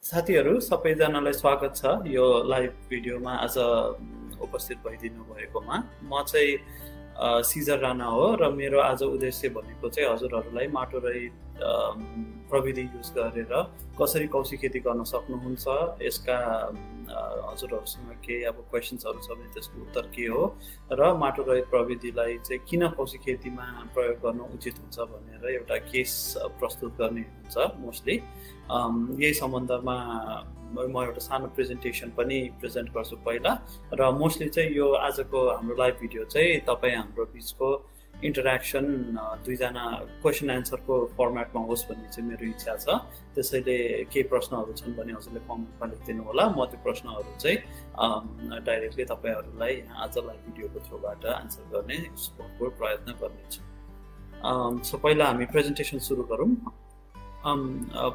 साथीहरू सबैजनालाई स्वागत छ यो लाइभ भिडियोमा आज उपस्थित भइदिनु भएकोमा। म चाहिँ सिजर राणा हो र मेरो आज उद्देश्य भनेको चाहिँ हजुरहरूलाई माटो रहित प्रविधि युज गरेर कसरी कौशी खेती गर्न सक्नुहुन्छ, यसका हजुरहरूसँग केही अब क्वेसन्सहरू छ भने त्यसको उत्तर के हो र माटो रहित प्रविधिलाई चाहिँ किन कौशी खेतीमा प्रयोग गर्न उचित हुन्छ भनेर एउटा केस प्रस्तुत गर्ने हुन्छ मोस्टली। यही सम्बन्धमा म एउटा सानो प्रेजेन्टेसन पनि प्रेजेन्ट गर्छु पहिला, र मोस्टली चाहिँ यो आजको हाम्रो लाइभ भिडियो चाहिँ तपाईँ हाम्रो बिचको इन्टरेक्सन दुईजना क्वेसन एन्सरको फर्मेटमा होस् भन्ने चाहिँ मेरो इच्छा छ। त्यसैले केही प्रश्नहरू छन् भने हजुरले कमेन्टमा लेखिदिनु होला, म त्यो प्रश्नहरू चाहिँ डाइरेक्टली तपाईँहरूलाई आज लाइभ भिडियोको थ्रुबाट आन्सर गर्ने भरपुर प्रयत्न गर्नेछु। सो पहिला हामी प्रेजेन्टेसन सुरु गरौँ।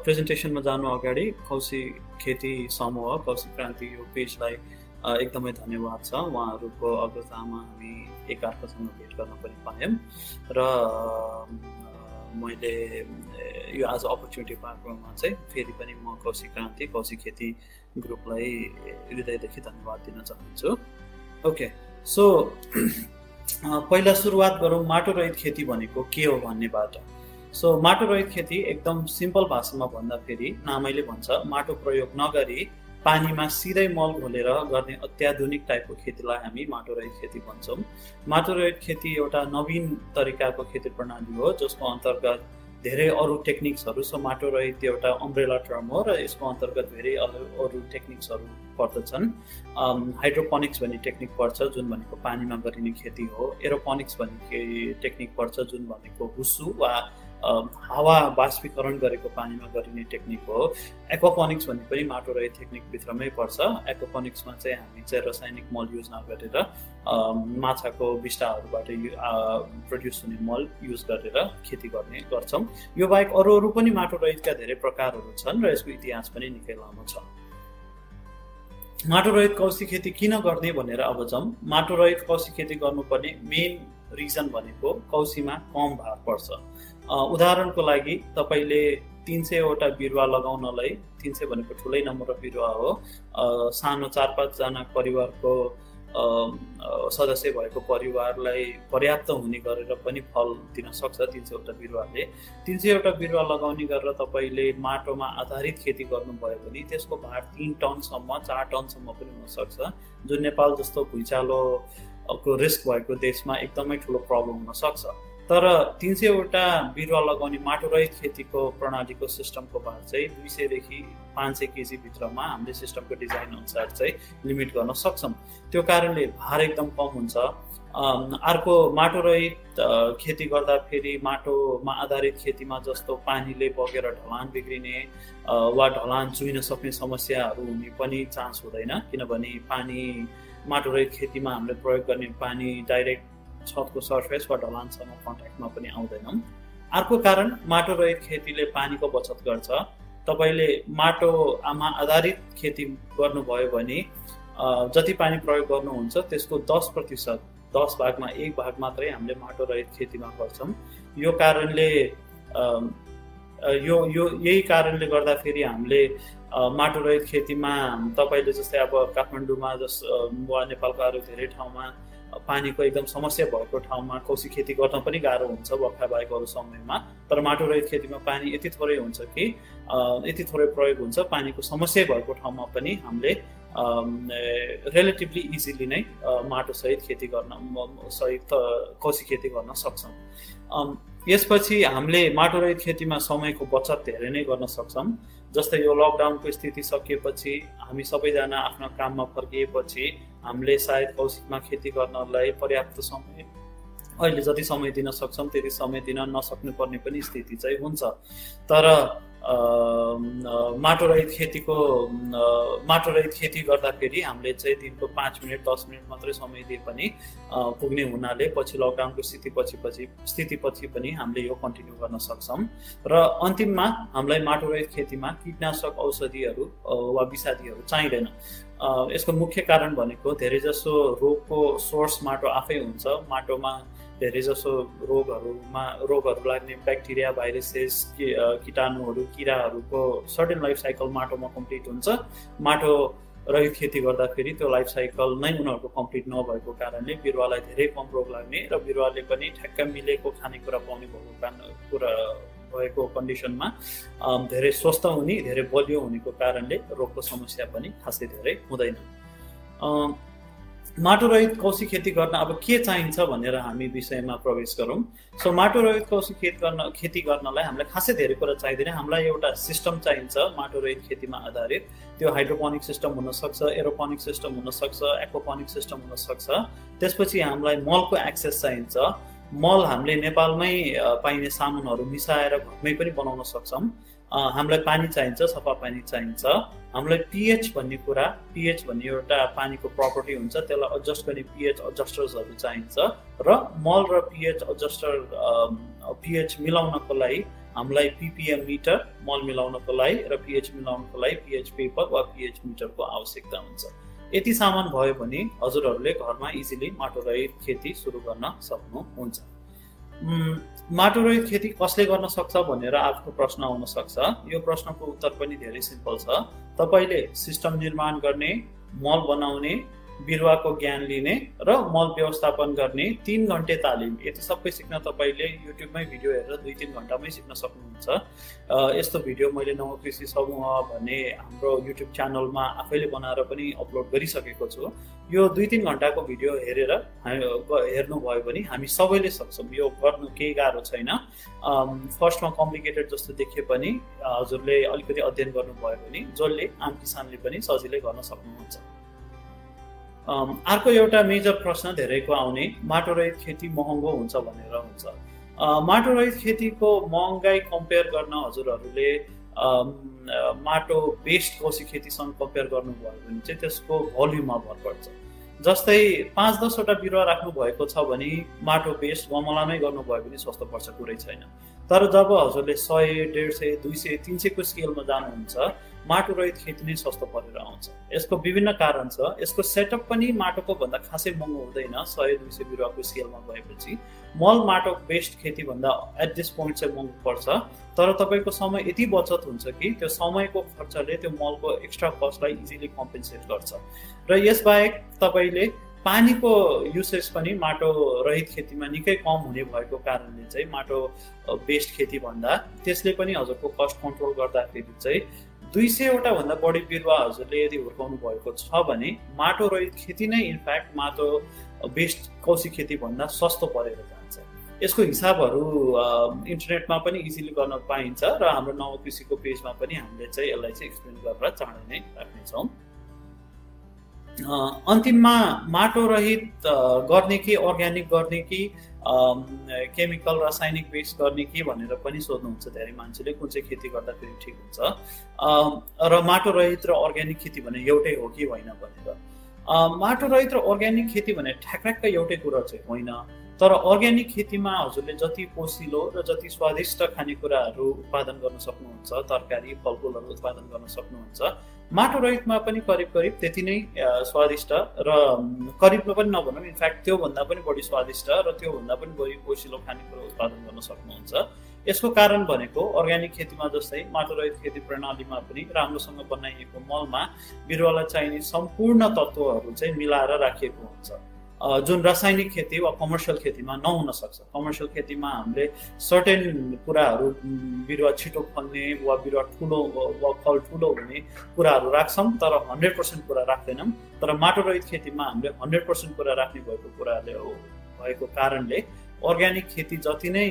प्रेजेन्टेसनमा जानु अगाडि कौशी खेती समूह कौशी क्रान्ति यो पेजलाई एकदमै धन्यवाद छ। उहाँहरूको अग्रतामा हामी एकअर्कासँग भेट गर्न पनि पायौँ र मैले यो आज अपर्च्युनिटी पाएकोमा चाहिँ फेरि पनि म कौशी क्रान्ति कौशी खेती ग्रुपलाई हृदयदेखि धन्यवाद दिन चाहन्छु। ओके, सो पहिला सुरुवात गरौँ माटो रहित खेती भनेको के हो भन्नेबाट। सो माटो रहित खेती एकदम सिम्पल भाषामा भन्दाखेरि नामैले भन्छ माटो प्रयोग नगरी पानीमा सिधै मल घोलेर गर्ने अत्याधुनिक टाइपको खेतीलाई हामी माटो रहित खेती भन्छौँ। माटो रहित खेती एउटा नवीन तरिकाको खेती प्रणाली हो जसको अन्तर्गत धेरै अरू टेक्निक्सहरू छ। माटो रहित एउटा अम्ब्रेला टर्म हो र यसको अन्तर्गत धेरै अरू टेक्निक्सहरू पर्दछन्। हाइड्रोपोनिक्स भन्ने टेक्निक पर्छ जुन भनेको पानीमा गरिने खेती हो। एरोपोनिक्स भन्ने टेक्निक पर्छ जुन भनेको हुस्सु वा हावा बाष्पीकरण गरेको पानीमा गरिने टेक्निक हो। एक्वापोनिक्स भन्ने पनि माटो रहित टेक्निकभित्रमै पर्छ। एक्वापोनिक्समा चाहिँ हामी चाहिँ रासायनिक मल युज नगरेर माछाको बिष्टाहरूबाट प्रड्युस हुने मल युज गरेर खेती गर्ने गर्छौँ। यो बाहेक अरू पनि माटो रहितका धेरै प्रकारहरू छन् र यसको इतिहास पनि निकै लामो छ। माटो रहित कौशी खेती किन गर्ने भनेर अब जाउँ। माटो रहित कौशी खेती गर्नुपर्ने मेन रिजन भनेको कौशीमा कम भार पर्छ। उदाहरणको लागि तपाईँले 300वटा बिरुवा लगाउनलाई, 300 भनेको ठुलै नम्बर बिरुवा हो, सानो 4-5 जना परिवारको सदस्य भएको परिवारलाई पर्याप्त हुने गरेर पनि फल दिन सक्छ 300वटा बिरुवाले। 300वटा बिरुवा लगाउने गरेर तपाईँले माटोमा आधारित खेती गर्नुभयो भने त्यसको भार 3 टनसम्म 4 टनसम्म पनि हुनसक्छ, जुन नेपाल जस्तो भुइँचालोको रिस्क भएको देशमा एकदमै ठुलो प्रब्लम हुनसक्छ। तर 300वटा बिरुवा लगाउने माटो रहित खेतीको प्रणालीको सिस्टमको भार चाहिँ 200 देखि 500 केजी भित्रमा हामीले सिस्टमको डिजाइन अनुसार चाहिँ लिमिट गर्न सक्छौँ। त्यो कारणले भार एकदम कम हुन्छ। अर्को माटो रहित खेती गर्दा फेरि माटोमा आधारित खेतीमा जस्तो पानीले बगेर ढलान बिग्रिने वा ढलान चुइन सक्ने समस्याहरू हुने पनि चान्स हुँदैन, किनभने पानी माटो रहित खेतीमा हामीले प्रयोग गर्ने पानी डाइरेक्ट छतको सर्फेस वा ढलानसँग कन्ट्याक्टमा पनि आउँदैनौँ। अर्को कारण माटो रहित खेतीले पानीको बचत गर्छ। तपाईँले माटोमा आधारित खेती गर्नुभयो भने जति पानी प्रयोग गर्नुहुन्छ त्यसको 10%, 10 भागमा 1 भाग मात्रै हामीले माटो रहित खेतीमा गर्छौँ। यो कारणले यही कारणले गर्दाखेरि हामीले माटो रहित खेतीमा तपाईँले जस्तै अब काठमाडौँमा वा नेपालका अरू धेरै ठाउँमा पानीको एकदम समस्या भएको ठाउँमा कौशी खेती गर्न पनि गाह्रो हुन्छ बर्खा बाहेक अरू समयमा। तर माटो रहित खेतीमा पानी यति थोरै हुन्छ कि यति थोरै प्रयोग हुन्छ, पानीको समस्या भएको ठाउँमा पनि हामीले रिलेटिभली इजिली नै माटो सहित खेती गर्न सहित कौशी खेती गर्न सक्छौँ। यसपछि हामीले माटो रहित खेतीमा समयको बचत धेरै नै गर्न सक्छौँ। जस्तै यो लकडाउनको स्थिति सकिएपछि हामी सबैजना आफ्नो काममा फर्किएपछि हामीले सायद कौशीमा खेती गर्नलाई पर्याप्त समय, अहिले जति समय दिन सक्छौँ त्यति समय दिन नसक्नु पर्ने पनि स्थिति चाहिँ हुन्छ। तर माटो रहित खेती गर्दाखेरि हामीले चाहिँ दिनको 5 मिनट 10 मिनट मात्रै समय दिए पनि पुग्ने हुनाले पछि लकडाउनको स्थितिपछि पनि हामीले यो कन्टिन्यू गर्न सक्छौँ। र अन्तिममा हामीलाई माटो रहित खेतीमा कीटनाशक औषधिहरू वा विषादीहरू चाहिँदैन। यसको मुख्य कारण भनेको धेरैजसो रोगको सोर्स माटो आफै हुन्छ। माटोमा धेरैजसो रोगहरू लाग्ने ब्याक्टेरिया, भाइरसेस, कीटाणुहरू, किराहरूको सर्टेन लाइफ साइकल माटोमा कम्प्लिट हुन्छ। माटो रहित खेती गर्दाखेरि त्यो लाइफ साइकल नै उनीहरूको कम्प्लिट नभएको कारणले बिरुवालाई धेरै कम रोग लाग्ने र बिरुवाले पनि ठ्याक्क मिलेको खानेकुरा पाउने भएको कन्डिसनमा धेरै स्वस्थ हुने, धेरै बलियो हुनेको कारणले रोगको समस्या पनि खासै धेरै हुँदैन। माटो रहित कौशी खेती गर्न अब के चाहिन्छ भनेर हामी विषयमा प्रवेश गरौँ। सो माटो रहित कौशी खेती गर्नलाई हामीलाई खासै धेरै कुरा चाहिँदैन। हामीलाई एउटा सिस्टम चाहिन्छ माटो रहित खेतीमा आधारित। त्यो हाइड्रोपोनिक सिस्टम हुनसक्छ, एरोपोनिक सिस्टम हुनसक्छ, एक्वापोनिक सिस्टम हुनसक्छ। त्यसपछि हामीलाई मलको एक्सेस चाहिन्छ। मल हामीले नेपालमै पाइने सामानहरू मिसाएर घरमै पनि बनाउन सक्छौँ। हामीलाई पानी चाहिन्छ, सफा पानी चाहिन्छ। हामीलाई पिएच भन्ने कुरा, पिएच भन्ने एउटा पानीको प्रपर्टी हुन्छ, त्यसलाई एडजस्ट गर्ने पिएच एडजस्टर्सहरू चाहिन्छ। र मल र पिएच एडजस्टर पिएच मिलाउनको लागि हामीलाई पिपिएम मिटर मल मिलाउनको लागि र पिएच मिलाउनको लागि पिएच पेपर वा पिएच मिटरको आवश्यकता हुन्छ। यति सामान भयो भने हजुरहरूले घरमा इजिली माटो रहित खेती सुरु गर्न सक्नुहुन्छ। माटो रहित खेती कसले गर्न सक्छ भनेर आफ्नो प्रश्न आउन सक्छ। यो प्रश्नको उत्तर पनि धेरै सिम्पल छ। तपाईले सिस्टम निर्माण गर्ने, मल बनाउने, बिरुवाको ज्ञान लिने र मल व्यवस्थापन गर्ने 3 घण्टे तालिम, यति सबै सिक्न तपाईले युट्युबमै भिडियो हेरेर 2-3 घण्टामै सिक्न सक्नुहुन्छ। यस्तो भिडियो मैले नव कृषि समूह भन्ने हाम्रो युट्युब च्यानलमा आफैले बनाएर पनि अपलोड गरिसकेको छु। यो 2-3 घण्टाको भिडियो हेर्नुभयो भने हामी सबैले सक्छौँ। यो गर्नु केही गाह्रो छैन। फर्स्टमा कम्प्लिकेटेड जस्तो देखिए पनि हजुरले अलिकति अध्ययन गर्नुभयो भने जसले आम किसानले पनि सजिलै गर्न सक्नुहुन्छ। अर्को एउटा मेजर प्रश्न धेरैको आउने, माटो रहित खेती महँगो हुन्छ भनेर हुन्छ। माटो रहित खेतीको महँगाई कम्पेयर गर्न हजुरहरूले माटो बेस्ड कौशी खेतीसँग कम्पेयर गर्नुभयो भने चाहिँ त्यसको भोल्युममा भर पर्छ। जस्तै 5-10 वटा बिरुवा राख्नु भएको छ भने माटो बेस्ड गमलामै गर्नुभयो भने सस्तो पर्छ, कुरै छैन। तर जब हजुरले 100, 150, 200, 300 को स्केलमा जानुहुन्छ माटो रहित खेती नै सस्तो परेर आउँछ। यसको विभिन्न कारण छ। यसको सेटअप पनि माटोको भन्दा खासै महँगो हुँदैन 100-200 बिरुवाको स्केलमा गएपछि। मल माटो बेस्ड खेती भन्दा एट दिस पोइन्ट चाहिँ महँगो पर्छ। तर तपाईको समय यति बचत हुन्छ कि त्यो समयको खर्चले त्यो मलको एक्स्ट्रा कस्टलाई इजिली कम्पेन्सेट गर्छ। र यसबाहेक तपाईले पानीको युसेज पनि माटो रहित खेतीमा निकै कम हुने भएको कारणले चाहिँ माटो बेस्ड खेती भन्दा त्यसले पनि हजुरको कस्ट कन्ट्रोल गर्दाखेरि चाहिँ 200 वटा भन्दा बढी बिरुवा हजुरले यदि हुर्काउनु भएको छ भने माटो रहित खेती नै इनफ्याक्ट माटो बेस्ड कौशी खेती भन्दा सस्तो परेर जान्छ। यसको हिसाबहरू इन्टरनेटमा पनि इजिली गर्न पाइन्छ र हाम्रो नव कृषिको पेजमा पनि हामीले चाहिँ यसलाई चाहिँ एक्सप्लेन गरेर चाँडै नै राख्नेछौँ। अन्तिममा माटो रहित गर्ने कि अर्ग्यानिक गर्ने कि केमिकल रासायनिक बेस गर्ने कि भनेर पनि सोध्नुहुन्छ धेरै मान्छेले, कुन चाहिँ खेती गर्दाखेरि ठिक हुन्छ। र माटो रहित र अर्ग्यानिक खेती भने एउटै हो कि होइन भनेर। माटो रहित र अर्ग्यानिक खेती भने ठ्याक्क एउटै कुरा चाहिँ होइन। तर अर्ग्यानिक खेतीमा हजुरले जति पोसिलो र जति स्वादिष्ट खानेकुराहरू उत्पादन गर्न सक्नुहुन्छ, तरकारी फलफुलहरू उत्पादन गर्न सक्नुहुन्छ, माटो रहितमा पनि करिब करिब त्यति नै स्वादिष्ट र करिबमा पनि नभनौँ, इनफ्याक्ट त्योभन्दा पनि बढी स्वादिष्ट र त्योभन्दा पनि बढी पोसिलो खानेकुरा उत्पादन गर्न सक्नुहुन्छ। यसको कारण भनेको अर्ग्यानिक खेतीमा जस्तै माटो रहित खेती प्रणालीमा पनि राम्रोसँग बनाइएको मलमा बिरुवालाई चाहिने सम्पूर्ण तत्त्वहरू चाहिँ मिलाएर राखिएको हुन्छ, जुन रासायनिक खेती वा कमर्सियल खेतीमा नहुन सक्छ। कमर्सियल खेतीमा हामीले सर्टेन कुराहरू बिरुवा छिटो फल्ने वा बिरुवा ठुलो वा फल ठुलो हुने कुराहरू राख्छौँ, तर 100% कुरा राख्दैनौँ। तर माटो रहित खेतीमा हामीले 100% कुरा राख्ने भएको कारणले अर्ग्यानिक खेती जति नै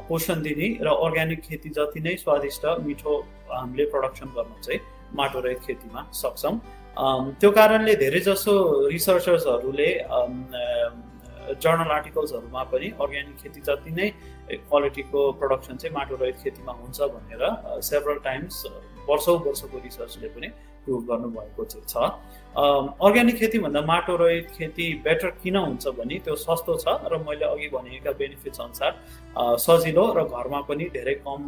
पोषण दिने र अर्ग्यानिक खेती जति नै स्वादिष्ट मिठो हामीले प्रडक्सन गर्न चाहिँ माटो रहित खेतीमा सक्छौँ। त्यो कारणले धेरै जसो रिसर्चर्सहरूले जर्नल आर्टिकल्सहरूमा पनि अर्ग्यानिक खेती जति नै क्वालिटीको प्रोडक्सन चाहिँ माटो रहित खेतीमा हुन्छ भनेर सेभरल टाइम्स वर्षौं रिसर्चले पनि प्रुभ गर्नुभएको चाहिँ छ। अर्ग्यानिक खेती भन्दा माटो रहित खेती बेटर किन हुन्छ भने त्यो सस्तो छ र मैले अघि भनेका बेनिफिट्स अनुसार सजिलो र घरमा पनि धेरै कम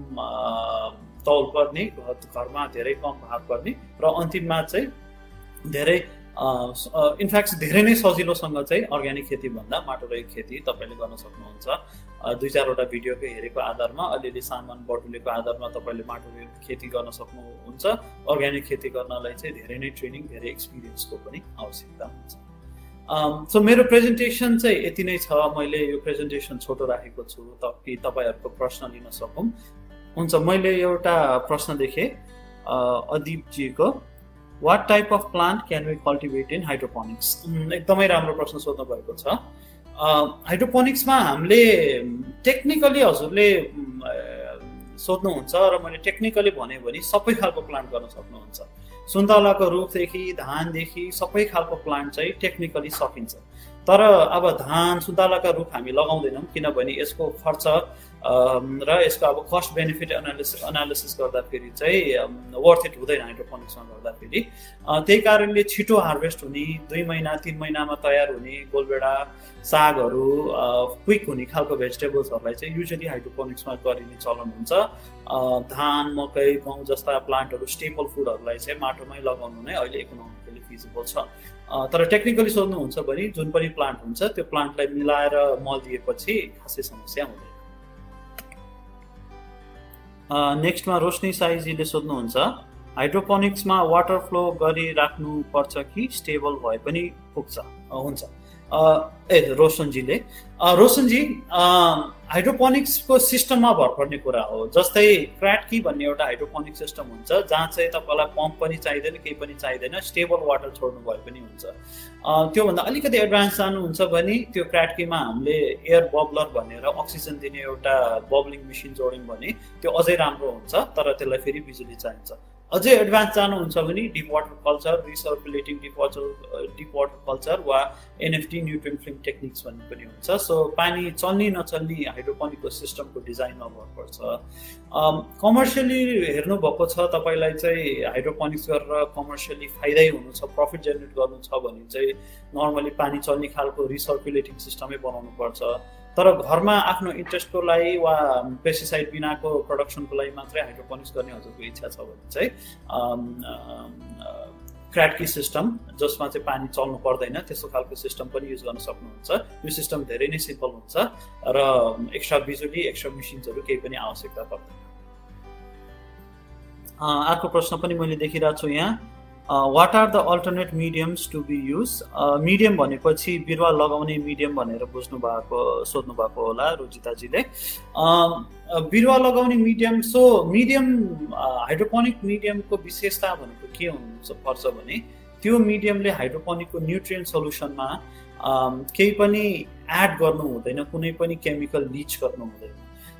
तौल पर्ने, घरमा धेरै कम भार पर्ने र अन्तिममा चाहिँ धेरै इनफ्याक्ट धेरै नै सजिलोसँग चाहिँ अर्ग्यानिक खेती भन्दा माटोरहित खेती तपाईँले गर्न सक्नुहुन्छ। 2-4वटा भिडियोको हेरेको आधारमा अलिअलि सामान बटुलेको आधारमा तपाईँले माटोरहित खेती गर्न सक्नुहुन्छ। अर्ग्यानिक खेती गर्नलाई चाहिँ धेरै नै ट्रेनिङ, धेरै एक्सपिरियन्सको पनि आवश्यकता हुन्छ। सो मेरो प्रेजेन्टेसन चाहिँ यति नै छ। मैले यो प्रेजेन्टेसन छोटो राखेको छु ताकि तपाईँहरूको प्रश्न लिन सकौँ। हुन्छ, मैले एउटा प्रश्न देखेँ अदीपजीको, what type of plant can we cultivate in hydroponics? एकदमै राम्रो प्रश्न सोध्नु भएको छ। हाइड्रोपोनिक्समा हामीले टेक्निकली हजुरले सोध्नुहुन्छ र मैले टेक्निकली भने भने सबै खालको प्लान्ट गर्न सक्नुहुन्छ। सुन्तलाको रुखदेखि धानदेखि सबै खालको प्लान्ट चाहिँ टेक्निकली सकिन्छ। तर अब धान सुन्तलाका रुख हामी लगाउँदैनौँ किनभने यसको खर्च र यसको अब कस्ट बेनिफिट एनालिसिस गर्दाखेरि चाहिँ वर्थ इट हुँदैन हाइड्रोपोनिक्समा गर्दाखेरि। त्यही कारणले छिटो हार्भेस्ट हुने, 2 महिना 3 महिनामा तयार हुने गोलभेडा सागहरू, क्विक हुने खालको भेजिटेबल्सहरूलाई चाहिँ युजली हाइड्रोपोनिक्समा गरिने चलन हुन्छ। धान, मकै, गहुँ जस्ता प्लान्टहरू, स्टेपल फुडहरूलाई चाहिँ माटोमै लगाउनु नै अहिले इकोनोमिकली फिजिबल छ। तर टेक्निकली सोध्नुहुन्छ भने जुन पनि प्लान्ट हुन्छ त्यो प्लान्टलाई मिलाएर मल दिएपछि खासै समस्या हुँदैन। नेक्स्टमा रोशनी साईजीले सोध्नुहुन्छ, हाइड्रोपोनिक्समा वाटर फ्लो गरिराख्नु पर्छ कि स्टेबल भए पनि पुग्छ? हुन्छ, रोशनजी हाइड्रोपोनिक्सको सिस्टममा भर पर्ने कुरा हो। जस्तै क्राटकी भन्ने एउटा हाइड्रोपोनिक सिस्टम हुन्छ जहाँ चाहिँ तपाईँलाई पम्प पनि चाहिँदैन, केही पनि चाहिँदैन, स्टेबल वाटर छोड्नु भए पनि हुन्छ। त्योभन्दा अलिकति एडभान्स जानुहुन्छ भने त्यो क्राटकीमा हामीले एयर बबलर भनेर अक्सिजन दिने एउटा बबलिङ मेसिन जोड्यौँ भने त्यो अझै राम्रो हुन्छ, तर त्यसलाई फेरि बिजुली चाहिन्छ। अझै एडभान्स जानुहुन्छ भने deep water culture, recirculating deep water culture वा एनएफटी, न्युट्रिएन्ट फिल्म टेक्निक्स भन्ने पनि हुन्छ। सो पानी चल्ने नचल्ने हाइड्रोपोनिकको सिस्टमको डिजाइनमा भर पर्छ। कमर्सियली हेर्नुभएको छ तपाईँलाई चाहिँ हाइड्रोपोनिक्स गरेर कमर्सियली फाइदै हुनु छ, प्रफिट जेनेरेट गर्नु छ भने चाहिँ नर्मली पानी चल्ने खालको रिसर्कुलेटिङ सिस्टमै बनाउनु पर्छ। तर घरमा आफ्नो इन्ट्रेस्टको लागि वा पेस्टिसाइड बिनाको प्रडक्सनको लागि मात्रै हाइड्रोपोनिक्स गर्ने हजुरको इच्छा छ भने चाहिँ क्राटकी सिस्टम जसमा चाहिँ पानी चल्नु पर्दैन त्यस्तो खालको सिस्टम पनि युज गर्न सक्नुहुन्छ। यो सिस्टम धेरै नै सिम्पल हुन्छ र एक्स्ट्रा बिजुली, एक्स्ट्रा मेसिन्सहरू केही पनि आवश्यकता पर्दैन। अर्को प्रश्न पनि मैले देखिरहेको छु यहाँ, what are the alternate mediums to be use? Medium भनेपछि बिरुवा लगाउने मिडियम भनेर सोध्नु भएको होला रुचिताजीले। बिरुवा लगाउने मिडियम, सो मिडियम हाइड्रोपोनिक मिडियमको विशेषता भनेको के पर्छ भने त्यो मिडियमले हाइड्रोपोनिकको न्युट्रिएन्ट सल्युसनमा केही पनि एड गर्नु हुँदैन, कुनै पनि केमिकल लिच गर्नु हुँदैन।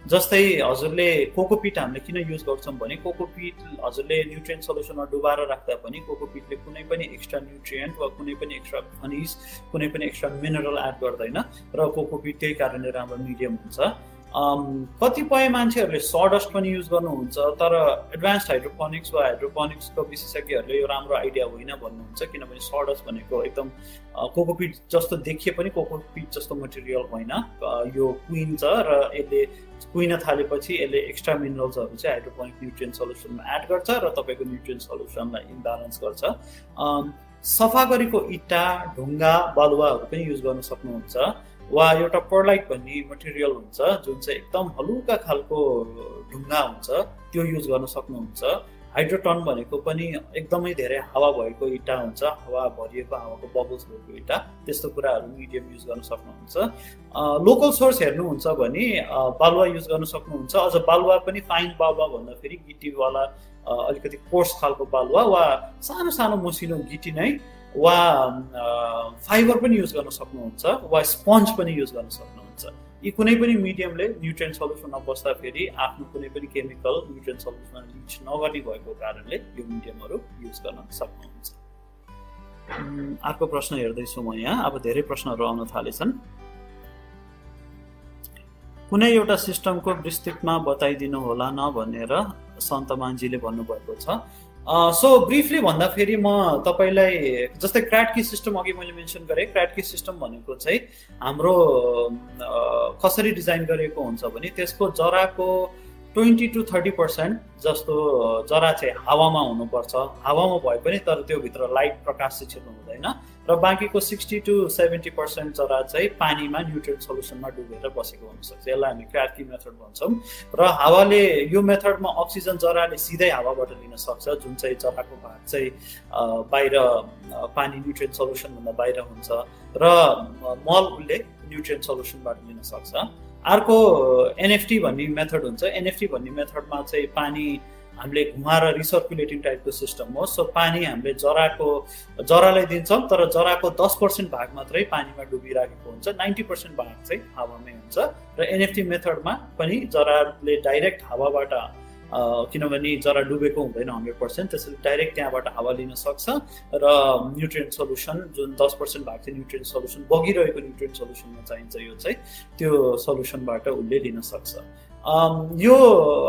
जस्तै हजुरले कोकोपिट हामीले किन युज गर्छौँ भने कोकोपिट हजुरले न्युट्रिएन्ट सल्युसनमा डुबाएर राख्दा पनि कोकोपिटले कुनै पनि एक्स्ट्रा न्युट्रिएन्ट वा कुनै पनि एक्स्ट्रा खनिज, कुनै पनि एक्स्ट्रा मिनरल एड गर्दैन र कोकोपिट त्यही कारणले राम्रो मिडियम हुन्छ। कतिपय मान्छेहरूले सडस्ट पनि युज गर्नुहुन्छ, तर एडभान्स्ड हाइड्रोपोनिक्स वा हाइड्रोपोनिक्सको विशेषज्ञहरूले यो राम्रो आइडिया होइन भन्नुहुन्छ, किनभने सडस्ट भनेको एकदम कोकोपिट जस्तो देखिए पनि कोकोपिट जस्तो मटेरियल होइन, यो कुहिन्छ र यसले कुहिन थालेपछि यसले एक्स्ट्रा मिनरल्सहरू चाहिँ हाइड्रोपोनिक न्युट्रिएन्ट सल्युसनमा एड गर्छ र तपाईँको न्युट्रिएन्ट सल्युसनलाई इम्ब्यालेन्स गर्छ। सफा गरेको इँटा, ढुङ्गा, बालुवाहरू पनि युज गर्न सक्नुहुन्छ वा एउटा पर्लाइट भन्ने मटेरियल हुन्छ जुन चाहिँ एकदम हलुका खालको ढुङ्गा हुन्छ त्यो युज गर्न सक्नुहुन्छ। हाइड्रोटन भनेको पनि एकदमै धेरै हावा भएको इँटा हुन्छ, हावा भरिएको, हावाको बबल्स भएको इँटा, त्यस्तो कुराहरू मिडियम युज गर्न सक्नुहुन्छ। लोकल सोर्स हेर्नुहुन्छ भने बालुवा युज गर्न सक्नुहुन्छ। अझ बालुवा पनि फाइन बालुवा भन्दाखेरि गिटीवाला अलिकति कोर्स खालको बालुवा वा सानो सानो मसिनो गिटी नै वा फाइबर पनि युज गर्न सक्नुहुन्छ वा स्पन्ज पनि युज गर्न सक्नुहुन्छ। यी कुनै पनि मिडियमले न्युट्रिएन्ट सल्युसनमा बस्दाखेरि आफ्नो कुनै पनि केमिकल न्युट्रिएन्ट सल्युसनमा लिच नगर्ने भएको कारणले यो मिडियमहरू युज गर्न सक्नुहुन्छ। अर्को प्रश्न हेर्दैछु म यहाँ, अब धेरै प्रश्नहरू आउन थालेछन्। कुनै एउटा सिस्टमको विस्तृतमा बताइदिनु होला न भनेर सन्तमानजीले भन्नुभएको छ। सो ब्रिफली भन्दाखेरि म तपाईँलाई जस्तै क्राटकी सिस्टम अघि मैले मेन्सन गरेँ, क्राटकी सिस्टम भनेको चाहिँ हाम्रो कसरी डिजाइन गरिएको हुन्छ भने त्यसको जराको 20 to 30% जस्तो जरा चाहिँ हावामा हुनुपर्छ, हावामा भए पनि तर त्यो भित्र लाइट प्रकाश चाहिँ छिर्नु हुँदैन, र बाँकीको 60 to 70% जरा चाहिँ पानीमा न्युट्रिएन्ट सल्युसनमा डुबेर बसेको हुनसक्छ। यसलाई हामी क्यार्की मेथड भन्छौँ। र हावाले यो मेथडमा अक्सिजन जराले सिधै हावाबाट लिन सक्छ, जुन चाहिँ जराको भाग चाहिँ बाहिर पानी न्युट्रिएन्ट सल्युसनभन्दा बाहिर हुन्छ, र मल उसले न्युट्रिएन्ट सल्युसनबाट लिन सक्छ। अर्को एनएफटी भन्ने मेथड हुन्छ। एनएफटी भन्ने मेथडमा चाहिँ पानी हामीले घुमाएर रिसर्कुलेटिङ टाइपको सिस्टम हो। सो पानी हामीले जरालाई दिन्छौँ, तर जराको 10% भाग मात्रै पानीमा डुबिराखेको हुन्छ, 90% भाग चाहिँ हावामै हुन्छ। र एनएफटी मेथडमा पनि जराले डाइरेक्ट हावाबाट, किनभने जरा डुबेको हुँदैन 100%, त्यसैले डाइरेक्ट त्यहाँबाट हावा लिन सक्छ र न्युट्रिएन्ट सल्युसन जुन 10% भाग चाहिँ न्युट्रिएन्ट सल्युसन बगिरहेको न्युट्रिएन्ट सल्युसनमा चाहिन्छ, यो चाहिँ त्यो सल्युसनबाट उसले लिन सक्छ। यो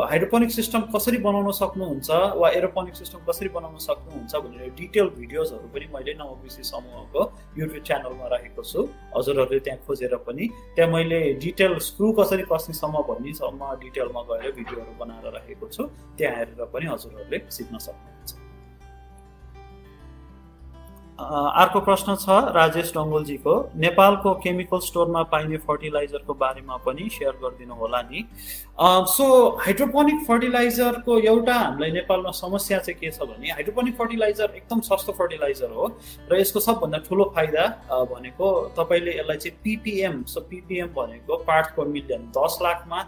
हाइड्रोपोनिक सिस्टम कसरी बनाउन सक्नुहुन्छ वा एरोपोनिक सिस्टम कसरी बनाउन सक्नुहुन्छ भनेर डिटेल भिडियोजहरू पनि मैले नवकृषि समूहको युट्युब च्यानलमा राखेको छु। हजुरहरूले त्यहाँ खोजेर पनि त्यहाँ मैले डिटेल स्क्रु कसरी कस्नेसम्म भन्नेसम्म डिटेलमा गएर भिडियोहरू बनाएर राखेको छु, त्यहाँ हेरेर पनि हजुरहरूले सिक्न सक्नुहुन्छ। अर्को प्रश्न छ राजेश डङ्गोलजीको, नेपालको केमिकल स्टोरमा पाइने फर्टिलाइजरको बारेमा पनि सेयर गरिदिनु होला नि। सो हाइड्रोपोनिक फर्टिलाइजरको एउटा हामीलाई नेपालमा समस्या चाहिँ के छ भने हाइड्रोपोनिक फर्टिलाइजर एकदम सस्तो फर्टिलाइजर हो र यसको सबभन्दा ठुलो फाइदा भनेको तपाईँले यसलाई चाहिँ पिपिएम, सो पिपिएम भनेको पार्ट्स पर मिलियन, 10 लाखमा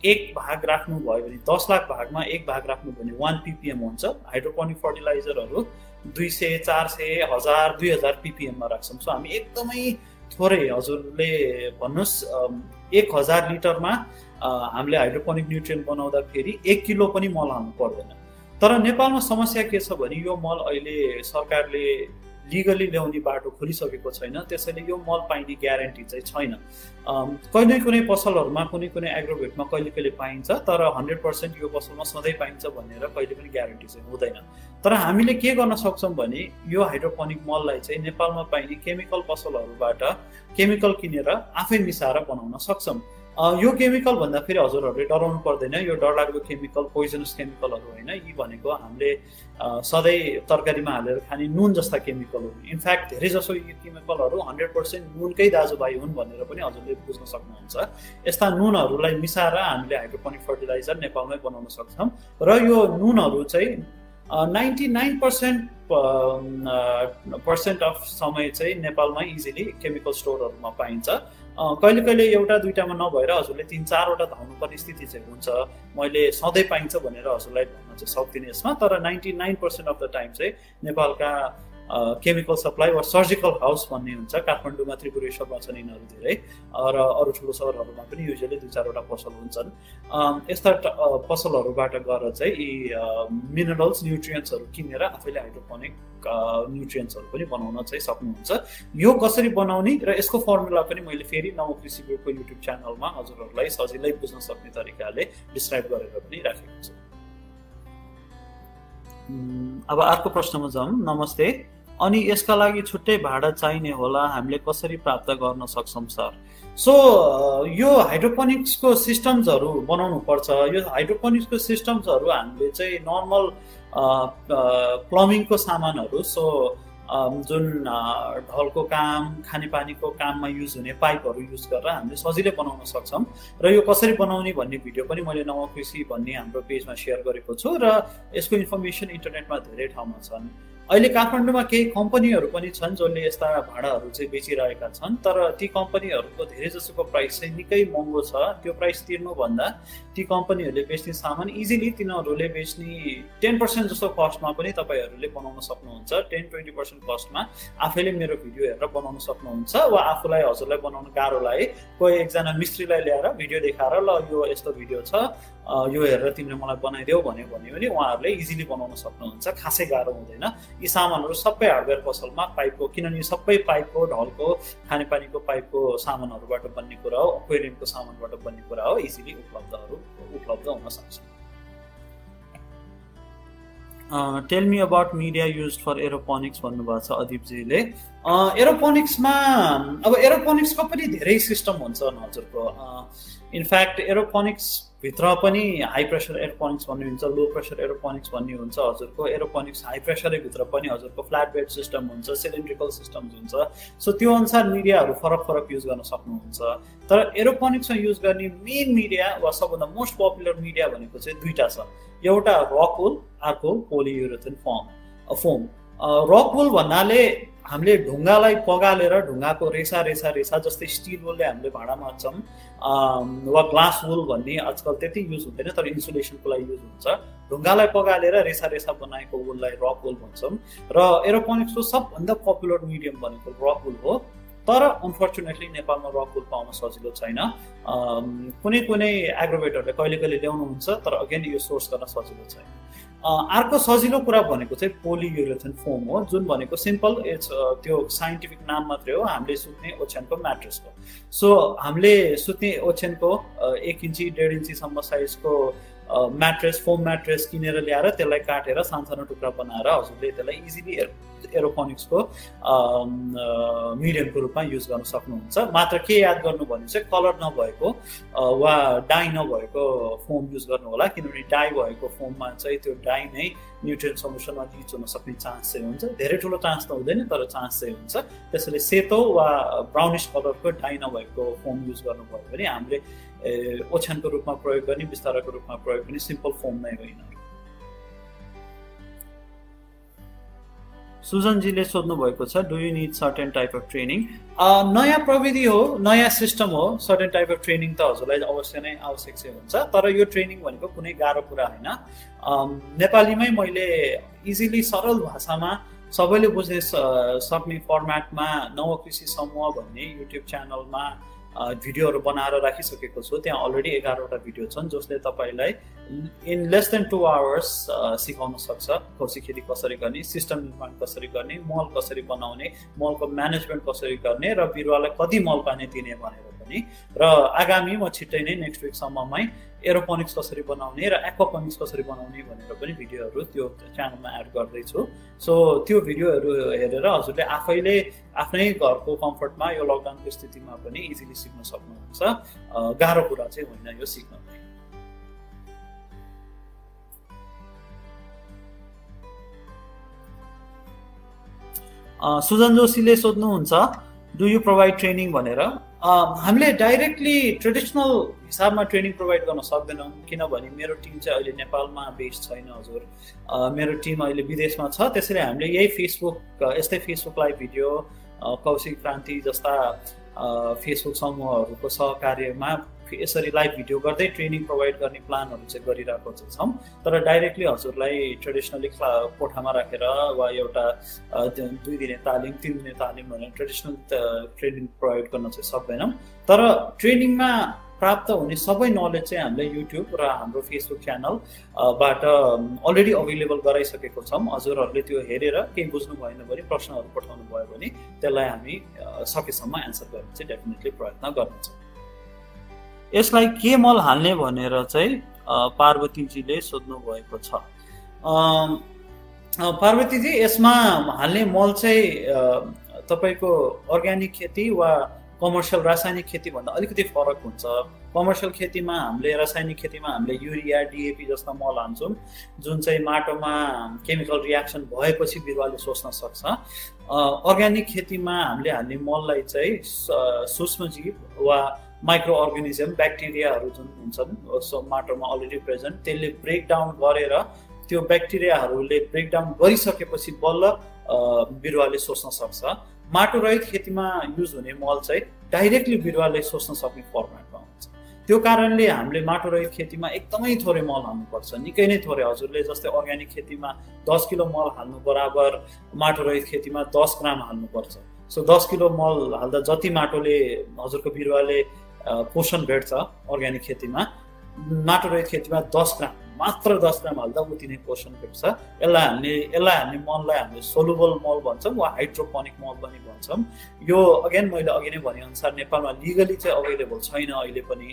1 भाग राख्नुभयो भने 10 लाख भागमा 1 भाग राख्नु भने 1 ppm हुन्छ। हाइड्रोपोनिक फर्टिलाइजरहरू 200, 400, 1000, 2000 ppmमा राख्छौँ। सो हामी एकदमै थोरै, हजुरले भन्नुहोस् 1000 लिटरमा हामीले हाइड्रोपोनिक न्युट्रिएन्ट बनाउँदाखेरि 1 किलो पनि मल हाल्नु पर्दैन। तर नेपालमा समस्या के छ भने यो मल अहिले सरकारले लिगली ल्याउने बाटो खोलिसकेको छैन, त्यसैले यो मल पाइने ग्यारेन्टी चाहिँ छैन। कुनै कुनै पसलहरूमा, कुनै कुनै एग्रोभेटमा कहिले कहिले पाइन्छ, तर 100% यो पसलमा सधैँ पाइन्छ भनेर कहिले पनि ग्यारेन्टी चाहिँ हुँदैन। तर हामीले के गर्न सक्छौँ भने यो हाइड्रोपोनिक मललाई चाहिँ नेपालमा पाइने केमिकल पसलहरूबाट केमिकल किनेर आफै मिसाएर बनाउन सक्छौँ। यो केमिकल भन्दाखेरि हजुरहरूले डराउनु पर्दैन, यो डरलाग्दो केमिकल, पोइजनस केमिकलहरू होइन। यी भनेको हामीले सधैँ तरकारीमा हालेर खाने नुन जस्ता केमिकल हुन्। इनफ्याक्ट धेरै जसो यी केमिकलहरू 100% नुनकै दाजुभाइ हुन् भनेर पनि हजुरले बुझ्न सक्नुहुन्छ। यस्ता नुनहरूलाई मिसाएर हामीले हाइड्रोपोनिक फर्टिलाइजर नेपालमै बनाउन सक्छौँ र यो नुनहरू चाहिँ 99% अफ समय चाहिँ नेपालमा इजिली केमिकल स्टोरहरूमा पाइन्छ। कहिले कहिले एउटा दुईटामा नभएर हजुरले 3-4 वटा धाउनु पर्ने स्थिति चाहिँ हुन्छ। मैले सधैँ पाइन्छ भनेर हजुरलाई भन्न चाहिँ सक्दिनँ यसमा, तर 99% अफ द टाइम चाहिँ नेपालका केमिकल सप्लाई वा सर्जिकल हाउस भन्ने हुन्छ, काठमाडौँमा, त्रिपुरेश्वरमा छन् यिनीहरू धेरै, र अरू ठुलो सहरहरूमा पनि युजली 2-4 वटा पसल हुन्छन्। यस्ता पसलहरूबाट गएर चाहिँ यी मिनरल्स, न्युट्रिएन्ट्सहरू किनेर आफैले हाइड्रोपोनिक न्युट्रिएन्ट्सहरू पनि बनाउन चाहिँ सक्नुहुन्छ। यो कसरी बनाउने र यसको फर्मुला पनि मैले फेरि नवकृषि ग्रुपको युट्युब च्यानलमा हजुरहरूलाई सजिलै बुझ्न सक्ने तरिकाले डिस्क्राइब गरेर पनि राखेको छु। अब अर्को प्रश्नमा जाउँ। नमस्ते, अनि यसका लागि छुट्टै भाडा चाहिने होला, हामीले कसरी प्राप्त गर्न सक्छौँ सर? सो यो हाइड्रोपोनिक्सको सिस्टम्सहरू बनाउनु पर्छ। यो हाइड्रोपोनिक्सको सिस्टम्सहरू हामीले चाहिँ नर्मल प्लम्बिङको सामानहरू, सो जुन ढलको काम, खानेपानीको काममा युज हुने पाइपहरू युज गरेर हामीले सजिलै बनाउन सक्छौँ। र यो कसरी बनाउने भन्ने भिडियो पनि मैले नवकृषि भन्ने हाम्रो पेजमा सेयर गरेको छु र यसको इन्फर्मेसन इन्टरनेटमा धेरै ठाउँमा छन्। अहिले काठमाडौँमा केही कम्पनीहरू पनि छन् जसले यस्ता भाडाहरू चाहिँ बेचिरहेका छन्, तर ती कम्पनीहरूको धेरै जसोको प्राइस चाहिँ निकै महँगो छ। त्यो प्राइस तिर्नुभन्दा ती कम्पनीहरूले बेच्ने सामान इजिली तिनीहरूले बेच्ने 10% जस्तो कस्टमा पनि तपाईँहरूले बनाउन सक्नुहुन्छ। 10-20% कस्टमा आफैले मेरो भिडियो हेरेर बनाउन सक्नुहुन्छ, वा आफूलाई, हजुरलाई बनाउन गाह्रो लागे कोही एकजना मिस्त्रीलाई ल्याएर भिडियो देखाएर ल यो यस्तो भिडियो छ, यो हेरेर तिमीले मलाई बनाइदेऊ भन्यो भने उहाँहरूले इजिली बनाउन सक्नुहुन्छ, खासै गाह्रो हुँदैन। यी सामानहरू सबै हार्डवेयर पसलमा पाइपको, किनभने सबै पाइपको, ढलको, खानेपानीको पाइपको सामानहरूबाट बन्ने कुरा हो, एक्वेरियमको सामानबाट बन्ने कुरा हो, इजिली उपलब्ध हुन सक्छ। Tell me about media use for aeroponics भन्नुभएको छ अदिपजीले। एरोपोनिक्समा अब एरोपोनिक्सको पनि धेरै सिस्टम हुन्छ हजुरको। इनफ्याक्ट एरोपोनिक्स भित्र पनि हाई प्रेसर एरोपोनिक्स भन्ने हुन्छ, लो प्रेसर एरोपोनिक्स भन्ने हुन्छ हजुरको। एरोपोनिक्स हाई प्रेसरभित्र पनि हजुरको फ्ल्याट बेड सिस्टम हुन्छ, सिलिन्ड्रिकल सिस्टम्स हुन्छ। सो त्यो अनुसार मिडियाहरू फरक फरक युज गर्न सक्नुहुन्छ। तर एरोपोनिक्समा युज गर्ने मेन मिडिया वा सबभन्दा मोस्ट पपुलर मिडिया भनेको चाहिँ दुईटा छ, एउटा रकवुल, अर्को पोलियुरेथेन फोम। रकवुल भन्नाले हामीले ढुङ्गालाई पगालेर ढुङ्गाको रेसा रेसा रेसा, जस्तै स्टिल वुलले हामीले भाँडा माझ्छौँ वा ग्लास वुल भन्ने आजकल त्यति युज हुँदैन तर इन्सुलेसनको लागि युज हुन्छ। ढुङ्गालाई पगालेर रेसा रेसा बनाएको वुललाई रकवुल भन्छौँ। र एरोपोनिक्सको सबभन्दा पपुलर मिडियम भनेको रकवुल हो। तर अनफर्चुनेटली नेपालमा रकवुल पाउन सजिलो छैन। कुनै कुनै एग्रोभेटरले कहिले कहिले ल्याउनुहुन्छ, तर अगेन यो सोर्स गर्न सजिलो छैन। अर्को सजिलो कुरा भनेको चाहिँ पोलियुरेथेन फोम हो, जुन भनेको सिम्पल त्यो साइन्टिफिक नाम मात्रै हो, हामीले सुत्ने ओछ्यानको म्याट्रेसको। सो हामीले सुत्ने ओछ्यानको 1 इन्ची 1.5 इन्चीसम्म साइजको म्याट्रेस, फोम म्याट्रेस किनेर ल्याएर त्यसलाई काटेर सानो टुक्रा बनाएर हजुरले त्यसलाई इजिली एरोपोनिक्सको मिडियमको रूपमा युज गर्न सक्नुहुन्छ। मात्र के याद गर्नु भने चाहिँ कलर नभएको वा डाई नभएको फोम युज गर्नु होला, किनभने डाई भएको फोममा चाहिँ त्यो डाई नै न्युट्रिएन्ट सल्युसनमा लिच हुन सक्ने चान्स चाहिँ हुन्छ। धेरै ठुलो चान्स त हुँदैन तर चान्स चाहिँ हुन्छ। त्यसैले सेतो वा ब्राउनिस कलरको डाई नभएको फोम युज गर्नुभयो भने हामीले ओछ्यानको रूपमा प्रयोग गर्ने, बिस्ताराको रूपमा प्रयोग गर्ने सिम्पल फोम नै हो यिनीहरू। सुजनजीले सोध्नु भएको छ, do you need certain type of training? नयाँ प्रविधि हो, नयाँ सिस्टम हो, सर्टेन टाइप अफ ट्रेनिङ त हजुरलाई अवश्य नै आवश्यक चाहिँ हुन्छ। तर यो ट्रेनिङ भनेको कुनै गाह्रो कुरा होइन। नेपालीमै मैले इजिली सरल भाषामा सबैले बुझ्ने सक्ने फर्मेटमा नवकृषि समूह भन्ने युट्युब च्यानलमा भिडियोहरू बनाएर राखिसकेको छु। त्यहाँ अलरेडी 11वटा भिडियो छन् जसले तपाईँलाई इन लेस देन 2 आवर्स सिकाउन सक्छ खौसी खेती कसरी गर्ने, सिस्टम निर्माण कसरी गर्ने, मल कसरी बनाउने, मलको म्यानेजमेन्ट कसरी गर्ने र बिरुवालाई कति मल पानी दिने भनेर पनि। र आगामी म छिट्टै नै नेक्स्ट विकसम्ममै एरोपोनिक्स कसरी बनाउने र एक्वापोनिक्स कसरी बनाउने भनेर पनि भिडियोहरू त्यो च्यानलमा एड गर्दैछु। सो त्यो भिडियोहरू हेरेर हजुरले आफैले आफ्नै घरको कम्फर्टमा यो लकडाउनको स्थितिमा पनि इजिली सिक्न सक्नुहुन्छ। गाह्रो कुरा चाहिँ होइन यो सिक्न। सुजन जोशीले सोध्नुहुन्छ, डु यु प्रोभाइड ट्रेनिङ भनेर। हामीले डाइरेक्टली ट्रेडिसनल हिसाबमा ट्रेनिङ प्रोभाइड गर्न सक्दैनौँ, किनभने मेरो टिम चाहिँ अहिले नेपालमा बेस छैन हजुर। मेरो टिम अहिले विदेशमा छ। त्यसैले हामीले यही यस्तै फेसबुक लाइभ भिडियो, कौशिक क्रान्ति जस्ता फेसबुक समूहहरूको सहकार्यमा यसरी लाइभ भिडियो गर्दै ट्रेनिङ प्रोभाइड गर्ने प्लानहरू चाहिँ गरिरहेको छौँ। तर डाइरेक्टली हजुरलाई ट्रेडिसनली कोठामा राखेर वा एउटा 2 दिने तालिम 3 दिने तालिम भनेर ट्रेडिसनल ट्रेनिङ प्रोभाइड गर्न चाहिँ सक्दैनौँ। तर ट्रेनिङमा प्राप्त हुने सबै नलेज चाहिँ हामीले युट्युब र हाम्रो फेसबुक च्यानलबाट अलरेडी अभाइलेबल गराइसकेको छौँ। हजुरहरूले त्यो हेरेर केही बुझ्नु भएन भने प्रश्नहरू पठाउनु भयो भने त्यसलाई हामी सकेसम्म एन्सर गर्ने चाहिँ डेफिनेटली प्रयत्न गर्नेछौँ। यसलाई के मल हाल्ने भनेर चाहिँ पार्वतीजीले सोध्नु भएको छ। पार्वतीजी, यसमा हाल्ने मल चाहिँ तपाईँको अर्ग्यानिक खेती वा कमर्सियल रासायनिक खेती भन्दा अलिकति फरक हुन्छ। कमर्सियल खेतीमा हामीले रासायनिक खेतीमा हामीले युरिया डिएपी जस्ता मल हान्छौँ जुन चाहिँ माटोमा केमिकल रियाक्सन भएपछि बिरुवाले सोच्न सक्छ। अर्ग्यानिक खेतीमा हामीले हाल्ने मललाई चाहिँ सूक्ष्मजीव वा माइक्रो अर्गानिजम ब्याक्टेरियाहरू जुन हुन्छन् माटोमा अलरेडी प्रेजेन्ट, त्यसले ब्रेकडाउन गरेर त्यो ब्याक्टेरियाहरूले ब्रेकडाउन गरिसकेपछि बल्ल बिरुवाले सोच्न सक्छ। माटो रहित खेतीमा युज हुने मल चाहिँ डाइरेक्टली बिरुवाले सोच्न सक्ने फर्मेटमा हुन्छ। त्यो कारणले हामीले माटो रहित खेतीमा एकदमै थोरै मल हाल्नुपर्छ, निकै नै थोरै। हजुरले जस्तै अर्ग्यानिक खेतीमा 10 किलो मल हाल्नु बराबर माटो रहित खेतीमा 10 ग्राम हाल्नुपर्छ। सो 10 किलो मल हाल्दा जति माटोले हजुरको बिरुवाले पोषण भेट्छ अर्ग्यानिक खेतीमा, माटो रहित खेतीमा 10 ग्राम मात्र 10 ग्राम हाल्दा उति नै पोषण भेट्छ। यसलाई हाल्ने मललाई हामीले सोलुबल मल भन्छौँ वा हाइड्रोपोनिक मल पनि भन्छौँ। यो अगेन मैले अघि नै भने अनुसार नेपालमा लिगली चाहिँ अभाइलेबल छैन अहिले पनि।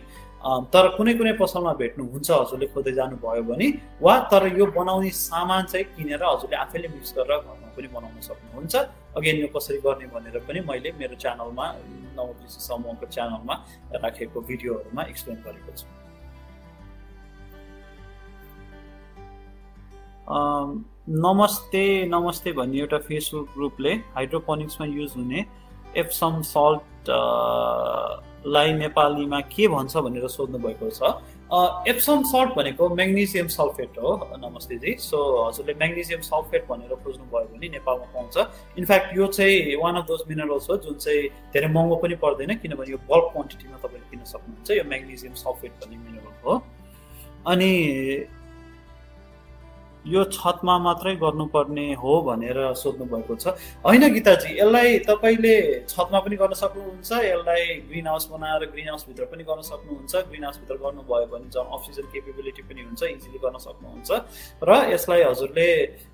तर कुनै कुनै पसलमा भेट्नुहुन्छ हजुरले खोज्दै जानुभयो भने, वा तर यो बनाउने सामान चाहिँ किनेर हजुरले आफैले मिक्स गरेर घरमा पनि बनाउन सक्नुहुन्छ। अगेन यो कसरी गर्ने भनेर पनि मैले मेरो च्यानलमा नवकृषि समूहको च्यानलमा राखेको भिडियोहरूमा एक्सप्लेन गरेको छु। नमस्ते नमस्ते भन्ने एउटा फेसबुक ग्रुपले हाइड्रोपोनिक्समा युज हुने एप्सम सल्ट लाई नेपालीमा के भन्छ भनेर सोध्नु भएको छ। एप्सम सल्ट भनेको म्याग्नेसियम सल्फेट हो। नमस्ते जी। सो हजुरले म्याग्नेसियम सल्फेट भनेर खोज्नु भयो भने नेपालमा पाउँछ। इनफ्याक्ट यो चाहिँ वान अफ दोज मिनरल्स हो जुन चाहिँ धेरै महँगो पनि पर्दैन, किनभने यो बल्क क्वान्टिटीमा तपाईँले किन्न सक्नुहुन्छ। यो म्याग्नेसियम सल्फेट भन्ने मिनरल हो। अनि यो छतमा मात्रै गर्नुपर्ने हो भनेर सोध्नु भएको छ। होइन गीताजी, यसलाई तपाईँले छतमा पनि गर्न सक्नुहुन्छ, यसलाई ग्रिन हाउस बनाएर ग्रिन हाउसभित्र पनि गर्न सक्नुहुन्छ। ग्रिन हाउसभित्र गर्नुभयो भने झन् अक्सिजन केपेबिलिटी पनि हुन्छ, इजिली गर्न सक्नुहुन्छ। र यसलाई हजुरले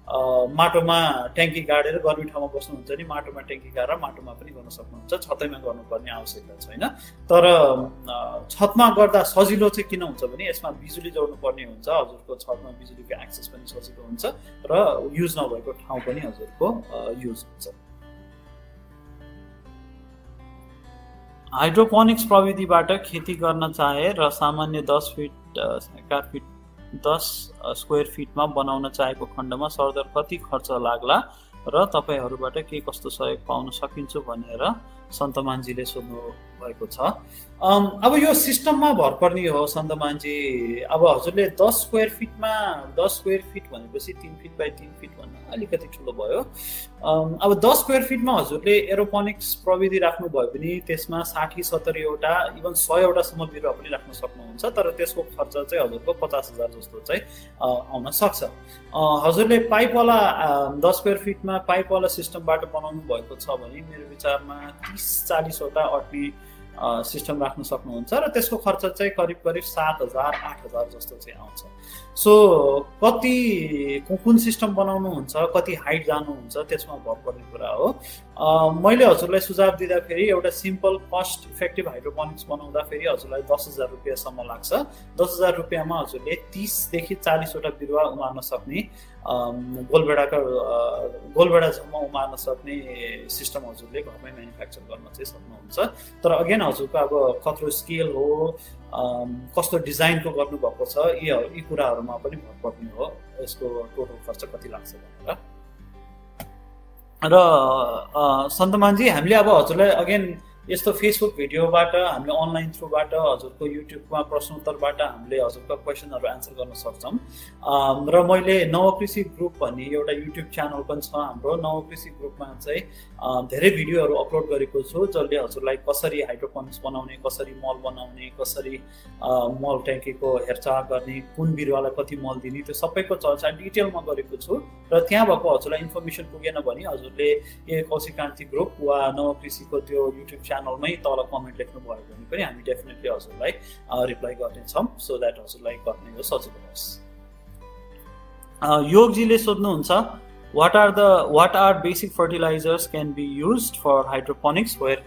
माटोमा ट्याङ्की गाडेर गर्मी ठाउँमा बस्नुहुन्छ नि माटोमा ट्याङ्की गाडेर माटोमा पनि गर्न सक्नुहुन्छ, छतैमा गर्नुपर्ने आवश्यकता छैन। तर छतमा गर्दा सजिलो चाहिँ किन हुन्छ भने यसमा बिजुली जोड्नु पर्ने हुन्छ। हजुरको छतमा बिजुलीको एक्सेस पनि सजिलो हुन्छ र युज नभएको ठाउँ पनि हजुरको युज हुन्छ। हाइड्रोपोनिक्स प्रविधिबाट खेती गर्न चाहे र सामान्य 10 स्क्वायर फिटमा बनाउन चाहेको खण्डमा सरदर कति खर्च लाग्ला र तपाईहरूबाट के कस्तो सहयोग पाउन सकिन्छ भनेर सन्तमानजीले सोध्नु भएको छ। अब यो सिस्टममा भर पर्ने हो सन्तमानजी। अब हजुरले 10 स्क्वायर फिटमा 10 स्क्वायर फिट भनेपछि 3 फिट बाई 3 फिट भन्दा अलिकति ठुलो भयो। अब 10 स्क्वायर फिटमा हजुरले एरोपोनिक्स प्रविधि राख्नुभयो भने त्यसमा 60-70 वटा इभन 100 वटासम्म बिरुवा पनि राख्न सक्नुहुन्छ। तर त्यसको खर्च चाहिँ हजुरको 50,000 जस्तो चाहिँ आउन सक्छ। हजुरले पाइपवाला 10 स्क्वायर फिटमा पाइपवाला सिस्टमबाट बनाउनु भएको छ भने मेरो विचारमा 30-40 वटा अट्ने सिस्टम राख्न सक्नुहुन्छ र त्यसको खर्च चाहिँ करिब 7,000-8,000 जस्तो चाहिँ आउँछ। सो कति कुन सिस्टम बनाउनुहुन्छ, कति हाइट जानुहुन्छ त्यसमा भर पर्ने कुरा हो। मैले हजुरलाई सुझाव दिँदाखेरि एउटा सिम्पल कस्ट इफेक्टिभ हाइड्रोपोनिक्स बनाउँदाखेरि हजुरलाई 10,000 रुपियाँसम्म लाग्छ। 10,000 रुपियाँमा हजुरले 30 देखि 40 वटा बिरुवा उमार्न सक्ने गोलबेडासम्म उमार्न सक्ने सिस्टम हजुरले घरमै म्यानुफ्याक्चर गर्न चाहिँ सक्नुहुन्छ। तर अगेन हजुरको अब कत्रो स्केल हो, कस्तो डिजाइनको गर्नुभएको छ, यी कुराहरूमा पनि भर पर्ने हो यसको टोटल खर्च कति लाग्छ भनेर। र सन्तमानजी, हामीले अब हजुरलाई अगेन यस्तो फेसबुक भिडियोबाट हामीले अनलाइन थ्रुबाट हजुरको युट्युबमा प्रश्नोत्तरबाट हामीले हजुरको क्वेसनहरू एन्सर गर्न सक्छौँ। र मैले नवकृषि ग्रुप भन्ने एउटा युट्युब च्यानल पनि छ हाम्रो। नवकृषि ग्रुपमा चाहिँ धेरै भिडियोहरू अपलोड गरेको छु जसले हजुरलाई कसरी हाइड्रोपोनिक्स बनाउने, कसरी मल बनाउने, कसरी मल ट्याङ्कीको हेरचाह गर्ने, कुन बिरुवालाई कति मल दिने, त्यो सबैको चर्चा डिटेलमा गरेको छु। र त्यहाँ भएको हजुरलाई इन्फर्मेसन पुगेन भने हजुरले कौशिक क्रान्ति ग्रुप वा नवकृषिको त्यो युट्युब च्यानलमै तल कमेन्ट लेख्नुभयो भने पनि हामी डेफिनेटली हजुरलाई रिप्लाई गर्नेछौँ, सो द्याट हजुरलाई गर्ने हो सजिलो होस्। योगजीले सोध्नुहुन्छ what are basic fertilizers can be used for hydroponics, where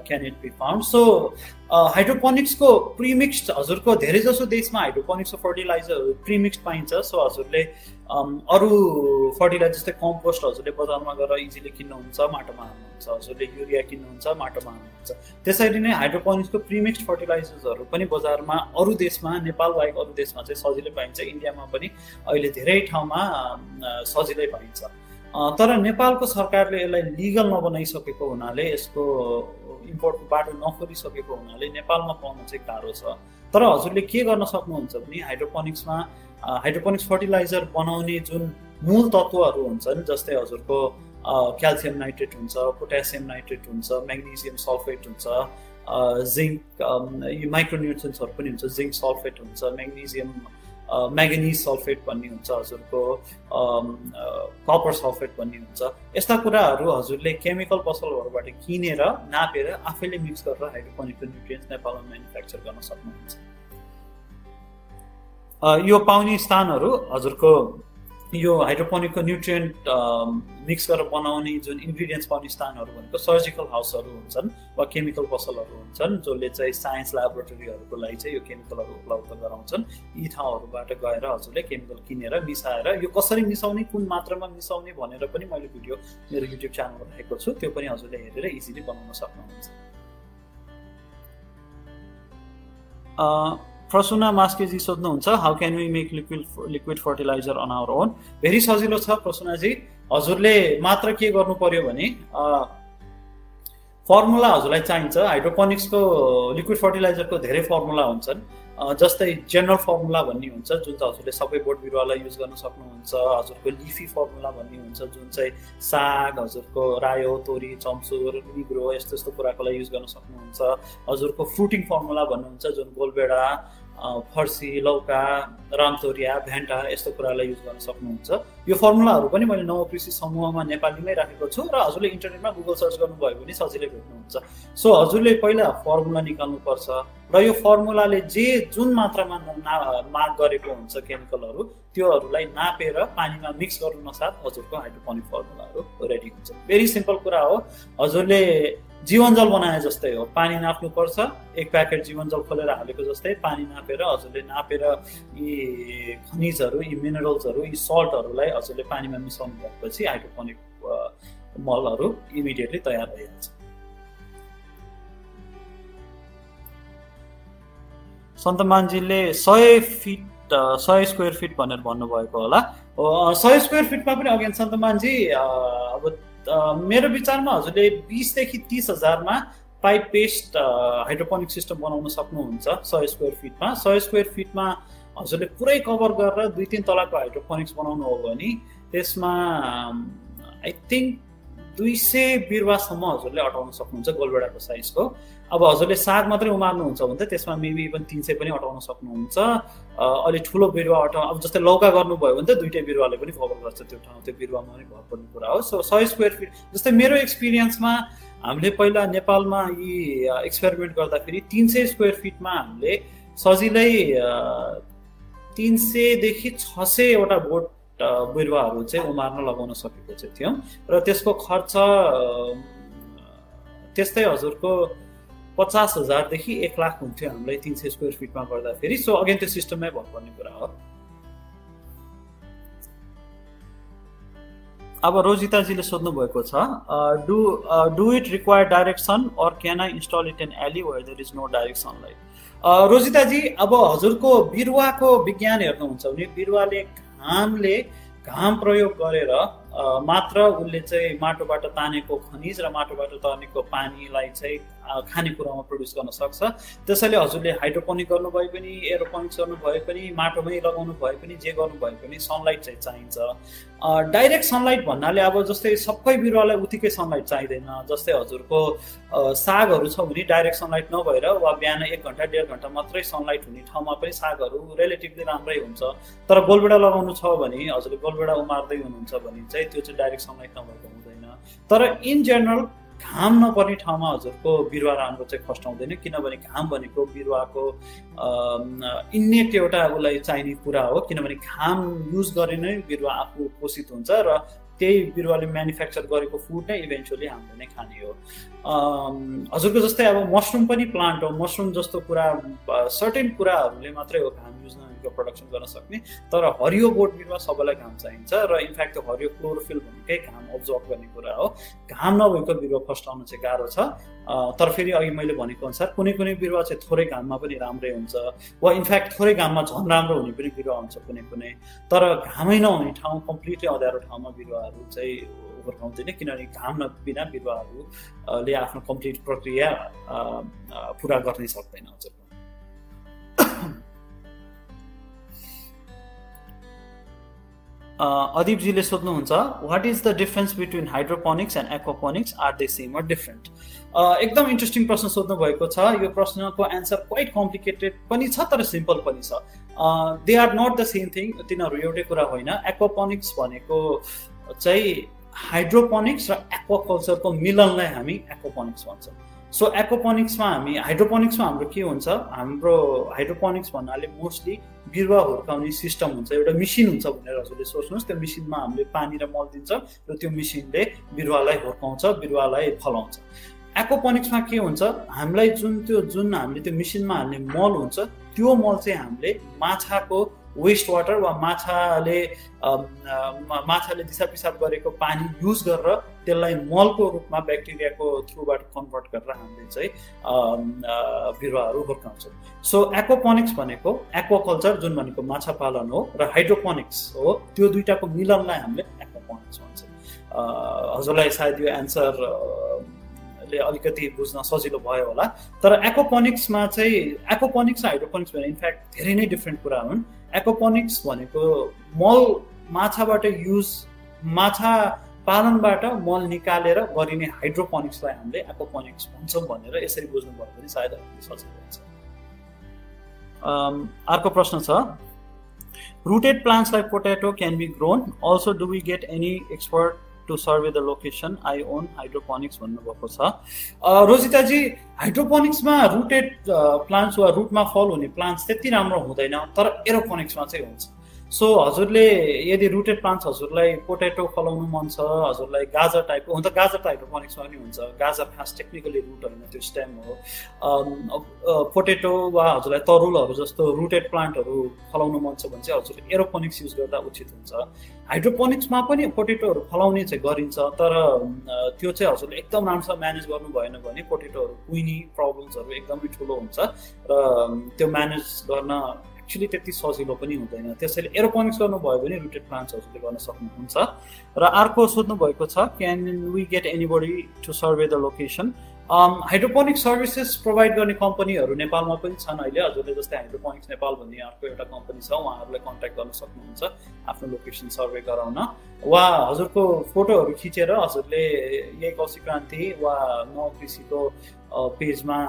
can it be found? So hydroponics को प्रिमिक्स्ड हजुरको धेरै जसो देशमा हाइड्रोपोनिक्स फर्टिलाइजर प्रिमिक्स्ड पाइन्छ। सो हजुरले अरू फर्टिलाइजर जस्तै कम्पोस्ट हजुरले बजारमा गएर इजिली किन्नुहुन्छ, माटोमा हाल्नुहुन्छ, हजुरले युरिया किन्नुहुन्छ, माटोमा हाल्नुहुन्छ। त्यसरी नै हाइड्रोपोनिक्सको प्रिमिक्स्ड फर्टिलाइजर्सहरू पनि बजारमा अरू देशमा, नेपाल बाहेक अरू देशमा चाहिँ सजिलै पाइन्छ। इन्डियामा पनि अहिले धेरै ठाउँमा सजिलै पाइन्छ। तर नेपालको सरकारले यसलाई लिगल नबनाइसकेको हुनाले, यसको इम्पोर्टको बाटो नखोलिसकेको हुनाले नेपालमा पाउन चाहिँ गाह्रो छ। तर हजुरले के गर्न सक्नुहुन्छ भने हाइड्रोपोनिक्समा हाइड्रोपोनिक्स फर्टिलाइजर बनाउने जुन मूल तत्त्वहरू हुन्छन्, जस्तै हजुरको क्याल्सियम नाइट्रेट हुन्छ, पोट्यासियम नाइट्रेट हुन्छ, म्याग्नेसियम सल्फेट हुन्छ, जिङ्क, माइक्रोन्युट्रिएन्ट्सहरू पनि हुन्छ, जिङ्क सल्फेट हुन्छ, म्याग्नेज सल्फेट भन्ने हुन्छ, हजुरको कपर सल्फेट भन्ने हुन्छ। यस्ता कुराहरू हजुरले केमिकल पसलहरूबाट किनेर नापेर आफैले मिक्स गरेर हाइड्रोपोनिकको न्युट्रिएन्ट्स नेपालमा म्यानुफ्याक्चर गर्न सक्नुहुन्छ। यो पाउने स्थानहरू हजुरको यो हाइड्रोपोनिकको न्युट्रिएन्ट मिक्स गरेर बनाउने जुन इन्ग्रिडियन्ट्स पाउने स्थानहरू भनेको सर्जिकल हाउसहरू हुन्छन् वा केमिकल पसलहरू हुन्छन्, जसले चाहिँ साइन्स ल्याबोरेटरीहरूको लागि चाहिँ यो केमिकलहरू उपलब्ध गराउँछन्। यी ठाउँहरूबाट गएर हजुरले केमिकल किनेर मिसाएर यो कसरी मिसाउने, कुन मात्रामा मिसाउने भनेर पनि मैले भिडियो मेरो युट्युब च्यानलमा राखेको छु, त्यो पनि हजुरले हेरेर इजिली बनाउन सक्नुहुन्छ। प्रसुना मास्केजी सोध्नुहुन्छ how can we make liquid fertilizer on our own. Very सजिलो छ प्रसुनाजी, हजुरले मात्र के गर्नु पर्यो भने फर्मुला हजुरलाई चाहिन्छ। हाइड्रोपोनिक्सको लिक्विड फर्टिलाइजरको धेरै फर्मुला हुन्छन्, जस्तै जेनरल फर्मुला भन्ने हुन्छ जुन चाहिँ हजुरले सबै बोट बिरुवालाई युज गर्न सक्नुहुन्छ। हजुरको लिफी फर्मुला भन्ने हुन्छ जुन चाहिँ साग, हजुरको रायो, तोरी, चम्सुर, निग्रो यस्तो यस्तो कुराको लागि युज गर्न सक्नुहुन्छ। हजुरको फ्रुटिङ फर्मुला भन्नुहुन्छ जुन गोलबेडा, फर्सी, लौका, रामतोरिया, भेन्टा यस्तो कुरालाई युज गर्न सक्नुहुन्छ। यो फर्मुलाहरू पनि मैले नवकृषि समूहमा नेपालीमै राखेको छु र हजुरले इन्टरनेटमा गुगल सर्च गर्नुभयो भने सजिलै भेट्नुहुन्छ। सो हजुरले पहिला फर्मुला निकाल्नुपर्छ र यो फर्मुलाले जुन मात्रामा माग गरेको हुन्छ केमिकलहरू त्योहरूलाई नापेर पानीमा मिक्स गर्नुसाथ हजुरको हाइड्रोपोनिक फर्मुलाहरू रेडी हुन्छ। भेरी सिम्पल कुरा हो, हजुरले जीवनजल बनाए जस्तै हो, पानी नाप्नुपर्छ। एक प्याकेट जीवनजल खोलेर हालेको जस्तै पानी नापेर हजुरले यी खनिजहरू, यी मिनरल्सहरू, यी सल्टहरूलाई हजुरले पानीमा मिसाउनु भएपछि हाइड्रोपोनिक मलहरू इमिडिएटली तयार भइहाल्छ। सन्तमानजीले 100 स्क्वायर फिट भनेर भन्नुभएको होला। 100 स्क्वायर फिटमा पनि अगेन सन्तमानजी अब मेरो विचारमा हजुरले 20 देखि 30 हजारमा पाइप पेस्ट हाइड्रोपोनिक सिस्टम बनाउन सक्नुहुन्छ 100 स्क्वायर फिटमा। 100 स्क्वायर फिटमा हजुरले पुरै कभर गरेर 2-3 तलाको हाइड्रोपोनिक्स बनाउनु हो भने त्यसमा आई थिङ्क 200 बिरुवासम्म हजुरले अटाउन सक्नुहुन्छ गोलबेडाको साइजको। अब हजुरले साग मात्रै उमार्नुहुन्छ भने त त्यसमा मेबी इभन 300 पनि अटाउन सक्नुहुन्छ। अलि ठुलो बिरुवा अब जस्तै लौका गर्नुभयो भने त 2टै बिरुवाले पनि कभर गर्छ त्यो ठाउँ, त्यो बिरुवामा पनि भर पर्ने कुरा हो। सो 100 स्क्वायर फिट जस्तै मेरो एक्सपिरियन्समा हामीले पहिला नेपालमा यी एक्सपेरिमेन्ट गर्दाखेरि 300 स्क्वायर फिटमा हामीले सजिलै 300 देखि 600 वटा बोट बिरुवाहरू चाहिँ उमार्न लगाउन सकेको चाहिँ थियौँ र त्यसको खर्च त्यस्तै हजुरको 50,000 देखि 1 लाख हुन्थ्यो हामीलाई 300 स्क्वायर फिटमा गर्दाखेरि। सो अगेन त्यो सिस्टममै भर पर्ने कुरा हो। अब रोजिताजीले सोध्नु भएको छ do it require direction or can I install it in alley where there is no direct sunlight. रोजिताजी अब हजुरको बिरुवाको विज्ञान हेर्नुहुन्छ भने बिरुवाले घाम प्रयोग गरेर मात्र उसले चाहिँ माटोबाट तानेको खनिज र माटोबाट तानेको पानीलाई चाहिँ खानेकुरामा प्रड्युस गर्न सक्छ। त्यसैले हजुरले हाइड्रोपोनिक गर्नुभए पनि, एरोपोनिक्स गर्नुभए पनि, माटोमै लगाउनु भए पनि, जे गर्नुभए पनि सनलाइट चाहिँ चाहिन्छ। डाइरेक्ट सनलाइट भन्नाले अब जस्तै सबै बिरुवालाई उतिकै सनलाइट चाहिँदैन। जस्तै हजुरको सागहरू छ भने डाइरेक्ट सनलाइट नभएर वा बिहान 1 घन्टा 1.5 घन्टा मात्रै सनलाइट हुने ठाउँमा पनि सागहरू रिलेटिभली राम्रै हुन्छ। तर गोलबेडा लगाउनु छ भने हजुरले गोलबेडा उमार्दै हुनुहुन्छ भने चाहिँ त्यो चाहिँ डाइरेक्ट सनलाइट नभएको हुँदैन। तर इन जेनरल घाम नपर्ने ठाउँमा हजुरको बिरुवा राम्रो चाहिँ फस्टाउँदैन, किनभने घाम भनेको बिरुवाको इन्नेट एउटा उसलाई चाहिने कुरा हो। किनभने घाम युज गरे नै बिरुवा आफू पोषित हुन्छ र त्यही बिरुवाले म्यानुफ्याक्चर गरेको फुड नै इभेन्चुअली हामीले नै खाने हो। हजुरको जस्तै अब मसरुम पनि प्लान्ट हो। मसरुम जस्तो कुरा सर्टेन कुराहरूले मात्रै हो घाम युज नगरेको प्रोडक्सन गर्न सक्ने। तर हरियो बोट बिरुवा सबैलाई घाम चाहिन्छ र इनफ्याक्ट त्यो हरियो क्लोरोफिल भनेकै घाम अब्जर्भ गर्ने कुरा हो। घाम नभएको बिरुवा फस्टाउन चाहिँ गाह्रो छ। तर फेरि अघि मैले भनेको अनुसार कुनै कुनै बिरुवा चाहिँ थोरै घाममा पनि राम्रै हुन्छ वा इनफ्याक्ट थोरै घाममा झन् राम्रो हुने पनि बिरुवा हुन्छ कुनै कुनै। तर घामै नहुने ठाउँ, कम्प्लिटली अँध्यारो ठाउँमा बिरुवाहरू चाहिँ हुर्काउँदैन, किनभने घाम बिना बिरुवाहरूले आफ्नो कम्प्लिट प्रक्रिया पुरा गर्नै सक्दैन। हजुर अदीपजीले सोध्नुहुन्छ what is the difference between hydroponics and aquaponics, are they same or different. एकदम इन्ट्रेस्टिङ प्रश्न सोध्नु भएको छ। यो प्रश्नको एन्सर क्वाइट कम्प्लिकेटेड पनि छ तर सिम्पल पनि छ। They are not the same thing, तिनीहरू एउटै कुरा होइन। एक्वापोनिक्स भनेको चाहिँ हाइड्रोपोनिक्स र एक्वाकल्चरको मिलनलाई हामी एक्वापोनिक्स भन्छौँ। सो एक्वापोनिक्समा हाइड्रोपोनिक्समा हाम्रो के हुन्छ, हाम्रो हाइड्रोपोनिक्स भन्नाले मोस्टली बिरुवा हुर्काउने सिस्टम हुन्छ, एउटा मेसिन हुन्छ भनेर हजुरले सोच्नुहोस्। त्यो मेसिनमा हामीले पानी र मल दिन्छ र त्यो मेसिनले बिरुवालाई हुर्काउँछ, बिरुवालाई फलाउँछ। एक्वापोनिक्समा के हुन्छ, हामीले जुन मेसिनमा हाल्ने मल हुन्छ त्यो मल चाहिँ हामीले माछाको वेस्ट वाटर वा माछाले दिसा पिसाब गरेको पानी युज गरेर त्यसलाई मलको रूपमा ब्याक्टेरियाको थ्रुबाट कन्भर्ट गरेर हामीले चाहिँ बिरुवाहरू हुर्काउँछौँ। सो एक्वापोनिक्स भनेको एक्वाकल्चर जुन भनेको माछा पालन हो र हाइड्रोपोनिक्स हो, त्यो दुईटाको मिलनलाई हामीले एक्वापोनिक्स भन्छौँ। हजुरलाई सायद यो एन्सर अलिकति बुझ्न सजिलो भयो होला। तर एक्वापोनिक्समा चाहिँ एक्वापोनिक्स र हाइड्रोपोनिक्स भने इनफ्याक्ट धेरै नै डिफ्रेन्ट कुरा हुन्। एक्वापोनिक्स भनेको मल माछाबाट माछा पालनबाट मल निकालेर गरिने हाइड्रोपोनिक्सलाई हामीले एक्वापोनिक्स भन्छौँ भनेर यसरी बुझ्नुभयो भने सायद सजिलो हुन्छ। अर्को प्रश्न छ, rooted plants like potato can be grown, also do we get any expert to survey the location? I own hydroponics भन्नुभएको छ। रोजिताजी, हाइड्रोपोनिक्समा रुटेड प्लान्ट्स वा रुटमा फल हुने प्लान्ट्स त्यति राम्रो हुँदैन, तर एरोपोनिक्समा चाहिँ हुन्छ। सो हजुरले यदि रुटेड प्लान्ट्स हजुरलाई पोटेटो फलाउनु मन छ, हजुरलाई गाजर टाइपको हुन्छ, गाजर त हाइड्रोपोनिक्समा पनि हुन्छ, गाजर खास टेक्निकली रुट होइन, त्यो स्टेम हो। पोटेटो वा हजुरलाई तरुलहरू जस्तो रुटेड प्लान्टहरू फलाउनु मन छ भने चाहिँ हजुरले एरोपोनिक्स युज गर्दा उचित हुन्छ। हाइड्रोपोनिक्समा पनि पोटेटोहरू फलाउने चाहिँ गरिन्छ, तर त्यो चाहिँ हजुरले एकदम राम्रोसँग म्यानेज गर्नु भएन भने पोटेटोहरू कुहिने प्रब्लम्सहरू एकदमै ठुलो हुन्छ र त्यो म्यानेज गर्न एक्चुअली त्यति सजिलो पनि हुँदैन। त्यसैले एरोपोनिक्स गर्नुभयो भने रुटेड प्लान्ट्स हजुरले गर्न सक्नुहुन्छ। र अर्को सोध्नु भएको छ, can we get anybody to survey the location? Hydroponic services provide गर्ने कम्पनीहरू नेपालमा पनि छन् अहिले। हजुरले जस्तै हाइड्रोपोनिक्स नेपाल भन्ने अर्को एउटा कम्पनी छ, उहाँहरूलाई कन्ट्याक्ट गर्न सक्नुहुन्छ आफ्नो लोकेसन सर्वे गराउन, वा हजुरको फोटोहरू खिचेर हजुरले यही कौशिक क्रान्ति वा नव कृषिको पेजमा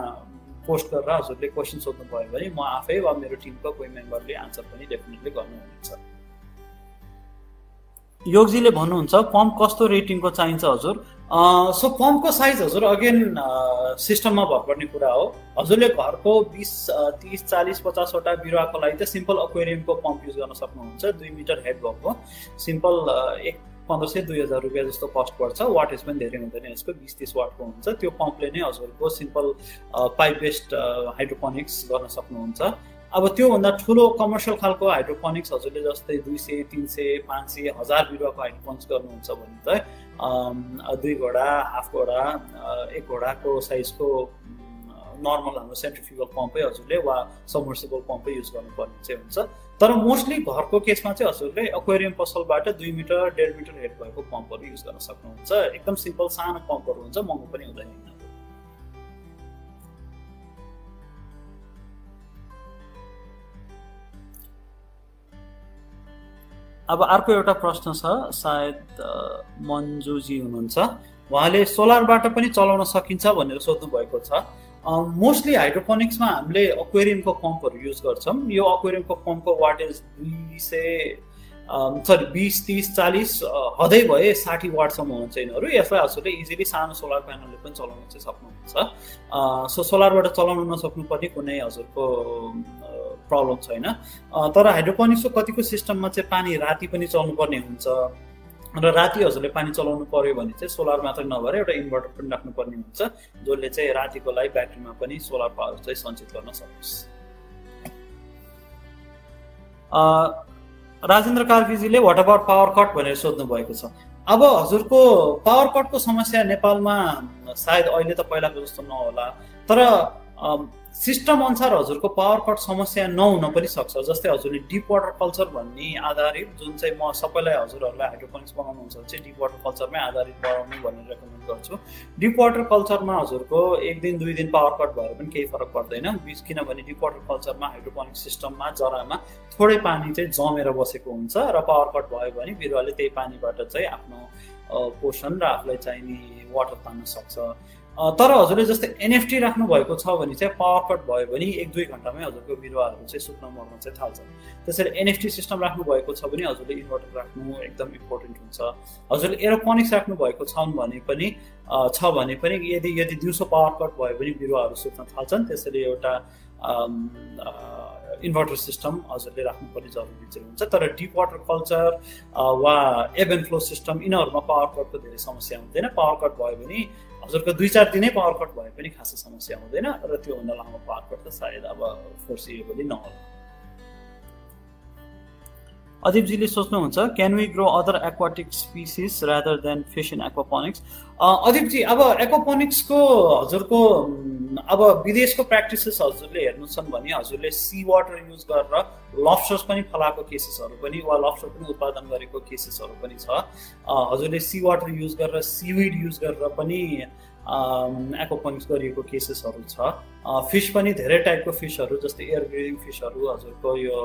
पोस्ट गरेर हजुरले क्वेसन सोध्नुभयो भने म आफै वा मेरो टिमको कोही मेम्बरले आन्सर पनि डेफिनेटली गर्नुहुनेछ। योगजीले भन्नुहुन्छ, पम्प कस्तो रेटिङको चाहिन्छ हजुर? सो पम्पको साइज हजुर अगेन सिस्टममा भर पर्ने कुरा हो। हजुरले घरको 20, 30, 40, 50वटा बिरुवाको लागि त सिम्पल एक्वेरियमको पम्प युज गर्न सक्नुहुन्छ। 2 मिटर हेड भएको सिम्पल 1500-2000 रुपियाँ जस्तो कस्ट पर्छ। वाटेज पनि धेरै हुँदैन यसको, 20-30 वाटको हुन्छ। त्यो पम्पले नै हजुरको सिम्पल पाइप बेस्ड हाइड्रोपोनिक्स गर्न सक्नुहुन्छ। अब त्योभन्दा ठुलो कमर्सियल खालको हाइड्रोपोनिक्स हजुरले जस्तै 200, 300, 500, 1000 बिरुवाको हाइड्रोपोनिक्स गर्नुहुन्छ भने चाहिँ 2 घोडा, हाफ घोडा, 1 घोडाको साइजको नर्मल हाम्रो सेन्ट्रिफ्युगल पम्पै हजुरले वा सबमर्सिबल पम्पै युज गर्नुपर्ने चाहिँ हुन्छ। तर मोस्टली घरको केसमा चाहिँ हजुरले एक्वेरियम पसलबाट 2 मिटर 1.5 मिटर हेड भएको पम्पहरू युज गर्न सक्नुहुन्छ। एकदम सिम्पल सानो पम्पहरू हुन्छ, महँगो पनि हुँदैन। अब अर्को एउटा प्रश्न छ, सायद मन्जुजी हुनुहुन्छ, उहाँले सोलरबाट पनि चलाउन सकिन्छ भनेर सोध्नु भएको छ। मोस्टली हाइड्रोपोनिक्समा हामीले एक्वेरियमको पम्पहरू युज गर्छौँ। यो एक्वेरियमको पम्पको वाटेज 20, 30, 40 हदै भए 60 वाटसम्म हुन्छ यिनीहरू। यसलाई हजुरले इजिली सानो सोलर प्यानलले पनि चलाउन चाहिँ सक्नुहुन्छ। सो सोलरबाट चलाउन नसक्नुपर्ने कुनै हजुरको प्रब्लम छैन। तर हाइड्रोपोनिक्सको कतिको सिस्टममा चाहिँ पानी राति पनि चल्नुपर्ने हुन्छ र राति हजुरले पानी चलाउनु पर्यो भने चाहिँ सोलर मात्रै नभएर एउटा इन्भर्टर पनि राख्नुपर्ने हुन्छ, जसले चाहिँ रातिको लागि ब्याट्रीमा पनि सोलर पावर चाहिँ सञ्चित गर्न सकोस्। राजेन्द्र कार्कीजीले व्हाट अबाउट पावर कट भनेर सोध्नु भएको छ। अब हजुरको पावर कटको समस्या नेपालमा सायद अहिले त पहिलाको जस्तो नहोला, तर सिस्टम अनुसार हजुरको पावर कट समस्या नहुन पनि सक्छ। जस्तै हजुरले डिप वाटर कल्चर भन्ने आधारित, जुन चाहिँ म सबैलाई हजुरहरूलाई हाइड्रोपोनिक्स बनाउनुहुन्छ भने चाहिँ डिप वाटर कल्चरमै आधारित बनाउनु भनेर रेकमेन्ड गर्छु। डिप वाटर कल्चरमा हजुरको 1 दिन 2 दिन पावर कट भएर पनि केही फरक पर्दैन, किनभने डिप वाटर कल्चरमा हाइड्रोपोनिक सिस्टममा जरामा थोरै पानी चाहिँ जमेर बसेको हुन्छ र पावर कट भयो भने बिरुवाले त्यही पानीबाट चाहिँ आफ्नो पोषण र आफूलाई चाहिने वाटर तान्न सक्छ। तर हजुरले जस्तै एनएफटी राख्नु भएको छ भने चाहिँ पावर कट भयो भने 1-2 घण्टामै हजुरको बिरुवाहरू चाहिँ सुक्न मर्न चाहिँ थाल्छ। त्यसैले एनएफटी सिस्टम राख्नु भएको छ भने हजुरले इन्भर्टर राख्नु एकदम इम्पोर्टेन्ट हुन्छ। हजुरले एरोपोनिक्स राख्नु भएको छ भने पनि यदि दिउँसो पावर कट भयो भने बिरुवाहरू सुक्न थाल्छन्। त्यसैले एउटा इन्भर्टर सिस्टम हजुरले राख्नुपर्ने जरुरी चाहिँ हुन्छ। तर डिप वाटर कल्चर वा एब एन्ड फ्लो सिस्टम यिनीहरूमा पावर कटको धेरै समस्या हुँदैन। पावर कट भयो भने हजुरको 2-4 दिनै पावर कट भए पनि खासै समस्या हुँदैन र त्योभन्दा लामो पावर कट त सायद अब फोर्सिएबली नहोला। अदिपजीले सोच्नुहुन्छ can we grow other aquatic species rather than fish in aquaponics? अदिपजी अब एक्वापोनिक्सको हजुरको अब विदेशको प्र्याक्टिसेस हजुरले हेर्नु छन् भने हजुरले सी वाटर युज गरेर लब्स्टर्स पनि फलाएको केसेसहरू पनि वा लब्स्टर पनि उत्पादन गरेको केसेसहरू पनि छ। हजुरले सी वाटर युज गरेर सीविड युज गरेर पनि एक्वापोनिक्स गरिएको केसेसहरू छ। फिश पनि धेरै टाइपको फिसहरू जस्तै एयर ब्रिदिङ फिसहरू हजुरको यो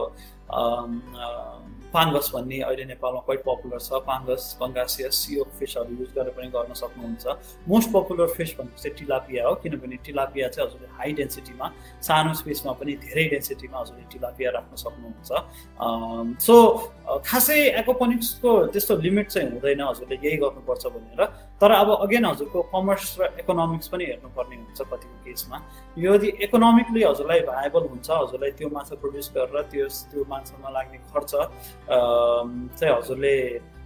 पाङ्गस भन्ने अहिले नेपालमा क्वाइट पपुलर छ। पाङ्गस पङ्गासियस यो फिसहरू युज गरेर पनि गर्न सक्नुहुन्छ। मोस्ट पपुलर फिस भनेको चाहिँ टिलापिया हो, किनभने टिलापिया चाहिँ हजुरले हाई डेन्सिटीमा सानो स्पेसमा पनि धेरै डेन्सिटीमा हजुरले टिलापिया राख्न सक्नुहुन्छ। सो खासै एक्वापोनिक्सको त्यस्तो लिमिट चाहिँ हुँदैन हजुरले यही गर्नुपर्छ भनेर। तर अब अगेन हजुरको कमर्स र इकोनोमिक्स पनि हेर्नुपर्ने हुन्छ कतिको केसमा। यदि इकोनोमिकली हजुरलाई भायबल हुन्छ, हजुरलाई त्यो माछा प्रड्युस गरेर त्यो माछामा लाग्ने खर्च चाहिँ हजुरले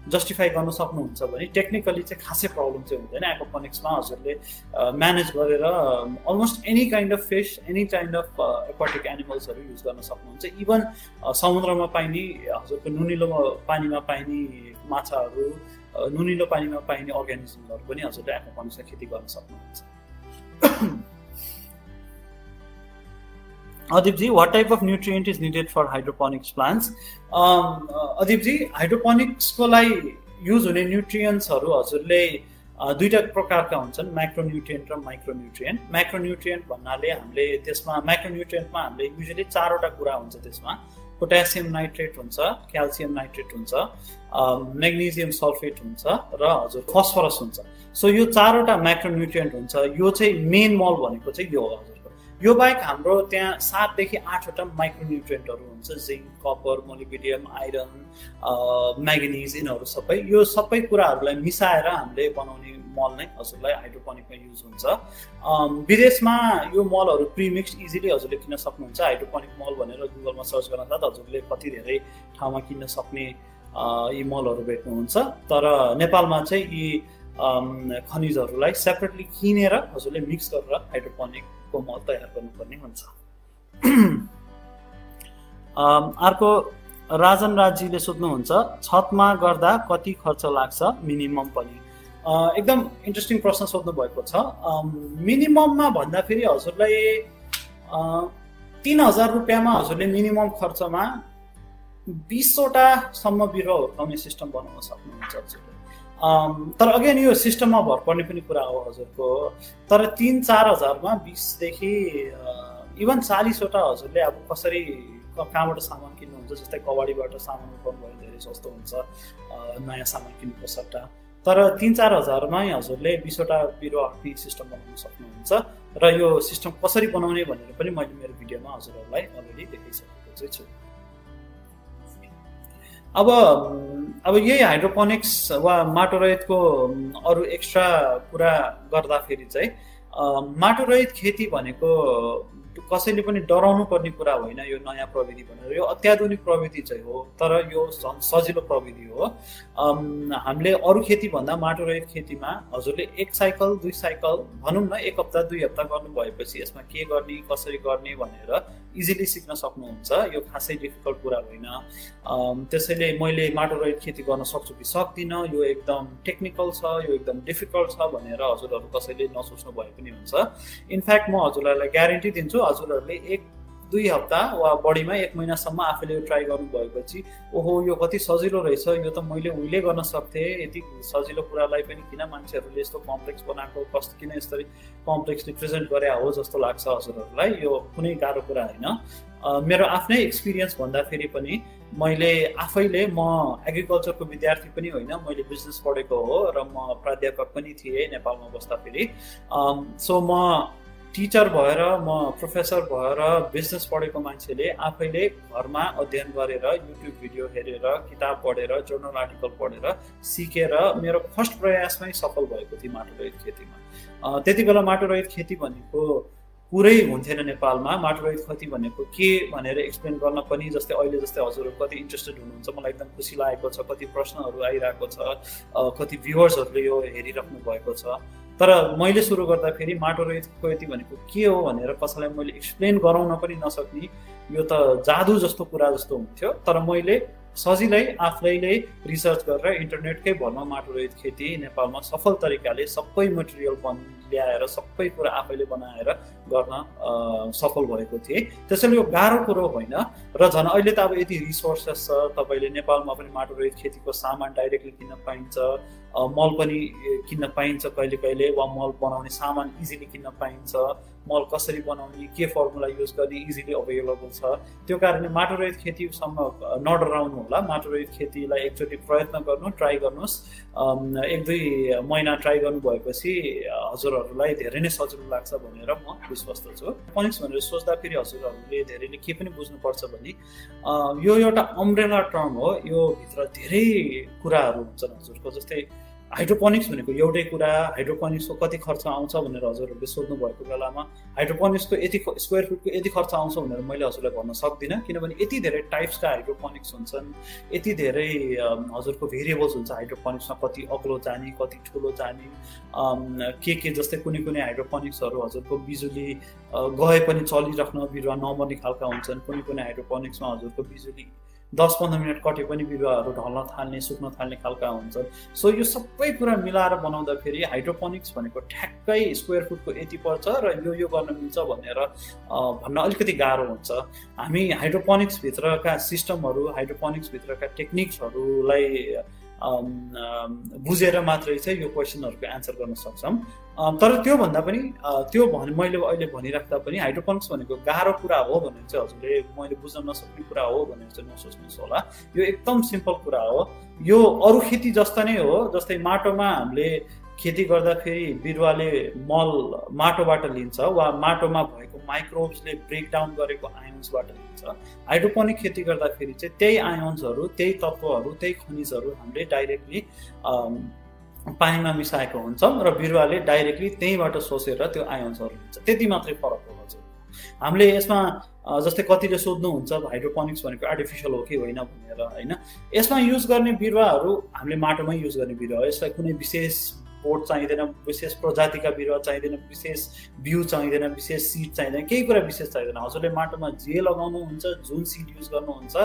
जस्टिफाई गर्न सक्नुहुन्छ भने टेक्निकली चाहिँ खासै प्रब्लम चाहिँ हुँदैन। एक्वापोनिक्समा हजुरले म्यानेज गरेर almost any kind of fish, any kind of aquatic एनिमल्सहरू युज गर्न सक्नुहुन्छ। इभन समुद्रमा पाइने हजुरको नुनिलो पानीमा पाइने माछाहरू, नुनिलो पानीमा पाइने अर्गानिजमहरू पनि हजुरले एक्वापोनिक्समा खेती गर्न सक्नुहुन्छ। अदिपजी, what type of nutrient is needed for hydroponics plants? अदिपजी, हाइड्रोपोनिक्सको लागि युज हुने न्युट्रियन्ट्सहरू हजुरले दुईटा प्रकारका हुन्छन्, म्याक्रोन्युट्रिएन्ट र माइक्रोन्युट्रिएन्ट। म्याक्रोन्युट्रिएन्ट भन्नाले हामीले त्यसमा म्याक्रोन्युट्रिएन्टमा हामीले युजली चारवटा कुरा हुन्छ। त्यसमा पोट्यासियम नाइट्रेट हुन्छ, क्याल्सियम नाइट्रेट हुन्छ, म्याग्नेसियम सल्फेट हुन्छ र हजुर फस्फरस हुन्छ। सो यो चारवटा म्याक्रोन्युट्रिएन्ट हुन्छ। यो चाहिँ मेन मल भनेको चाहिँ यो हो हजुरको। यो बाहेक हाम्रो त्यहाँ 7 देखि 8वटा माइक्रोन्युट्रिएन्टहरू हुन्छ, जिङ्क, कपर, मोलिब्डेनम, आइरन, म्याग्नेज, यिनीहरू सबै। यो सबै कुराहरूलाई मिसाएर हामीले बनाउने मल नै हजुरलाई हाइड्रोपोनिकमा युज हुन्छ। विदेशमा यो मलहरू प्रिमिक्स इजिली हजुरले किन्न सक्नुहुन्छ। हाइड्रोपोनिक मल भनेर गुगलमा सर्च गर्न साथ हजुरले कति धेरै ठाउँमा किन्न सक्ने यी मलहरू भेट्नुहुन्छ। तर नेपालमा चाहिँ यी खनिजहरूलाई सेपरेटली किनेर हजुरले मिक्स गरेर हाइड्रोपोनिकको मल तयार गर्नुपर्ने हुन्छ। अर्को राजन राजीले सोध्नुहुन्छ छतमा गर्दा कति खर्च लाग्छ मिनिमम पनि? एकदम इन्ट्रेस्टिङ प्रश्न सोध्नु भएको छ। मिनिमममा भन्दाखेरि हजुरलाई 3000 रुपियाँमा हजुरले मिनिमम खर्चमा 20वटासम्म बिरुवा हुर्काउने सिस्टम बनाउन सक्नुहुन्छ हजुरले। तर अगेन यो सिस्टममा भर पर्ने पनि कुरा हो हजुरको। तर 3-4 हजारमा 20 देखि इभन 40वटा हजुरले अब कसरी कहाँबाट सामान किन्नुहुन्छ, जस्तै कबाडीबाट सामान उठाउनु भयो धेरै सस्तो हुन्छ नयाँ सामान किन्नुको सट्टा। तर 3-4 हजारमै हजुरले 20वटा बिरुवा राख्ने सिस्टम बनाउन सक्नुहुन्छ। र यो सिस्टम कसरी बनाउने भनेर पनि मैले मेरो भिडियोमा हजुरहरूलाई अलरेडी देखाइसकेको चाहिँ छु। अब यही हाइड्रोपोनिक्स वा माटोरहितको अरू एक्स्ट्रा कुरा गर्दाखेरि चाहिँ माटोरहित खेती भनेको कसैले पनि डराउनु पर्ने कुरा होइन। यो नयाँ प्रविधि भनेर यो अत्याधुनिक प्रविधि चाहिँ हो, तर यो सजिलो प्रविधि हो। हामीले अरू खेती भन्दा माटोरहित खेतीमा हजुरले 1 साइकल 2 साइकल भनौँ न 1 हप्ता 2 हप्ता गर्नु भएपछि यसमा के गर्ने कसरी गर्ने भनेर इजिली सिक्न सक्नुहुन्छ। यो खासै डिफिकल्ट कुरा होइन। त्यसैले मैले माटोरहित खेती गर्न सक्छु कि सक्दिनँ, यो एकदम टेक्निकल छ, यो एकदम डिफिकल्ट छ भनेर हजुरहरू कसैले नसोच्नु भए पनि हुन्छ। इनफ्याक्ट म हजुरहरूलाई ग्यारेन्टी दिन्छु, हजुरहरूले 1-2 हप्ता वा बढीमा 1 महिनासम्म आफूले ट्राई गर्नु भएपछि ओहो यो कति सजिलो रहेछ, यो त मैले उहिले गर्न सक्थेँ, यति सजिलो कुरालाई पनि किन मान्छेहरूले यस्तो कम्प्लेक्स बनाएको, कस्तो किन यसरी कम्प्लेक्सली प्रेजेन्ट गरे हो जस्तो लाग्छ हजुरहरूलाई। यो कुनै गाह्रो कुरा होइन। मेरो आफ्नै एक्सपिरियन्स भन्दाखेरि पनि मैले आफैले, म एग्रिकल्चरको विद्यार्थी पनि होइन, मैले बिजनेस पढेको हो र म प्राध्यापक पनि थिएँ नेपालमा बस्दाखेरि। सो म टिचर भएर, म प्रोफेसर भएर बिजनेस पढेको मान्छेले आफैले घरमा अध्ययन गरेर, युट्युब भिडियो हेरेर, किताब पढेर, जर्नल आर्टिकल पढेर सिकेर मेरो फर्स्ट प्रयासमै सफल भएको थिएँ माटोरहित खेतीमा। त्यति बेला माटोरहित खेती भनेको कुरै हुन्थेन नेपालमा। माटोरहित खेती भनेको के भनेर एक्सप्लेन गर्न पनि जस्तै अहिले जस्तै हजुरहरू कति इन्ट्रेस्टेड हुनुहुन्छ, मलाई एकदम खुसी लागेको छ। कति प्रश्नहरू आइरहेको छ, कति भ्युवर्सहरूले यो हेरिराख्नु भएको छ। तर मैले सुरु गर्दाखेरि माटोरहित खेती भनेको के हो भनेर कसैलाई मैले एक्सप्लेन गराउन पनि नसक्ने, यो त जादु जस्तो कुरा जस्तो हुन्थ्यो। तर मैले सजिलै आफैले रिसर्च गरेर इन्टरनेटकै भरमा माटो रहित खेती नेपालमा सफल तरिकाले सबै मटेरियल ल्याएर सबै कुरा आफैले बनाएर गर्न सफल भएको थिए। त्यसैले यो गाह्रो कुरो होइन र झन् अहिले त अब यति रिसोर्सेस छ, तपाईँले नेपालमा पनि माटो रहित खेतीको सामान डाइरेक्टली किन्न पाइन्छ, मल पनि किन्न पाइन्छ कहिले कहिले, वा मल बनाउने सामान इजिली किन्न पाइन्छ, मल कसरी बनाउने, के फर्मुला युज गर्ने इजिली अभाइलेबल छ। त्यो कारणले माटो रहित खेतीसम्म नडराउनु होला, माटो रहित खेतीलाई एकचोटि प्रयत्न गर्नु, ट्राई गर्नुहोस्। 1-2 महिना ट्राई गर्नु भएपछि हजुरहरूलाई धेरै नै सजिलो लाग्छ भनेर म विश्वस्त छु। एरोपोनिक्स भनेर सोच्दाखेरि हजुरहरूले धेरैले के पनि बुझ्नुपर्छ भने यो एउटा अम्ब्रेला टर्म हो, यो भित्र धेरै कुराहरू हुन्छन् हजुरको। जस्तै हाइड्रोपोनिक्स भनेको एउटै कुरा, हाइड्रोपोनिक्सको कति खर्च आउँछ भनेर हजुरहरूले सोध्नु भएको बेलामा हाइड्रोपोनिक्सको यति स्क्वायर फिटको यति खर्च आउँछ भनेर मैले हजुरलाई भन्न सक्दिनँ, किनभने यति धेरै टाइप्सका हाइड्रोपोनिक्स हुन्छन्, यति धेरै हजुरको भेरिएबल्स हुन्छ हाइड्रोपोनिक्समा, कति अग्लो जाने, कति ठुलो जाने, के जस्तै कुनै कुनै हाइड्रोपोनिक्सहरू हजुरको बिजुली गए पनि चलिराख्न बिरुवा नमर्ने खालका हुन्छन्, कुनै कुनै हाइड्रोपोनिक्समा हजुरको बिजुली 10-15 मिनट कटे पनि बिरुवाहरू ढल्न थाल्ने, सुक्न थाल्ने खालका हुन्छन्। सो यो सबै कुरा मिलाएर बनाउँदाखेरि हाइड्रोपोनिक्स भनेको ठ्याक्कै स्क्वायर फुटको यति पर्छ र यो गर्न मिल्छ भनेर भन्न अलिकति गाह्रो हुन्छ। हामी हाइड्रोपोनिक्स भित्रका सिस्टमहरू, हाइड्रोपोनिक्स भित्रका टेक्निक्सहरूलाई बुझेर मात्रै चाहिँ यो क्वेसनहरूको एन्सर गर्न सक्छौँ। तर त्योभन्दा पनि मैले अहिले भनिराख्दा पनि हाइड्रोपोनिक्स भनेको गाह्रो कुरा हो भनेर चाहिँ हजुरले मैले बुझ्न नसक्ने कुरा हो भनेर चाहिँ नसोच्नुहोस् होला। यो एकदम सिम्पल कुरा हो। यो अरू खेती जस्ता नै हो। जस्तै माटोमा हामीले खेती गर्दाखेरि बिरुवाले मल माटोबाट लिन्छ वा माटोमा भएको माइक्रोब्सले ब्रेकडाउन गरेको आयोन्सबाट लिन्छ। हाइड्रोपोनिक खेती गर्दाखेरि चाहिँ त्यही आयोन्सहरू, त्यही तत्त्वहरू, त्यही खनिजहरू हामीले डाइरेक्टली पानीमा मिसाएको हुन्छौँ र बिरुवाले डाइरेक्टली त्यहीँबाट सोचेर त्यो आयोन्सहरू लिन्छ। त्यति मात्रै फरक हो हजुर। हामीले यसमा जस्तै कतिले सोध्नुहुन्छ हाइड्रोपोनिक्स भनेको आर्टिफिसियल हो कि होइन भनेर, होइन। यसमा युज गर्ने बिरुवाहरू हामीले माटोमै युज गर्ने बिरुवा हो। यसलाई कुनै विशेष बोट चाहिँदैन, विशेष प्रजातिका बिरुवा चाहिँदैन, विशेष बिउ चाहिँदैन, विशेष सिड चाहिँदैन, केही कुरा विशेष चाहिँदैन। हजुरले माटोमा जे लगाउनुहुन्छ, जुन सिड युज गर्नुहुन्छ,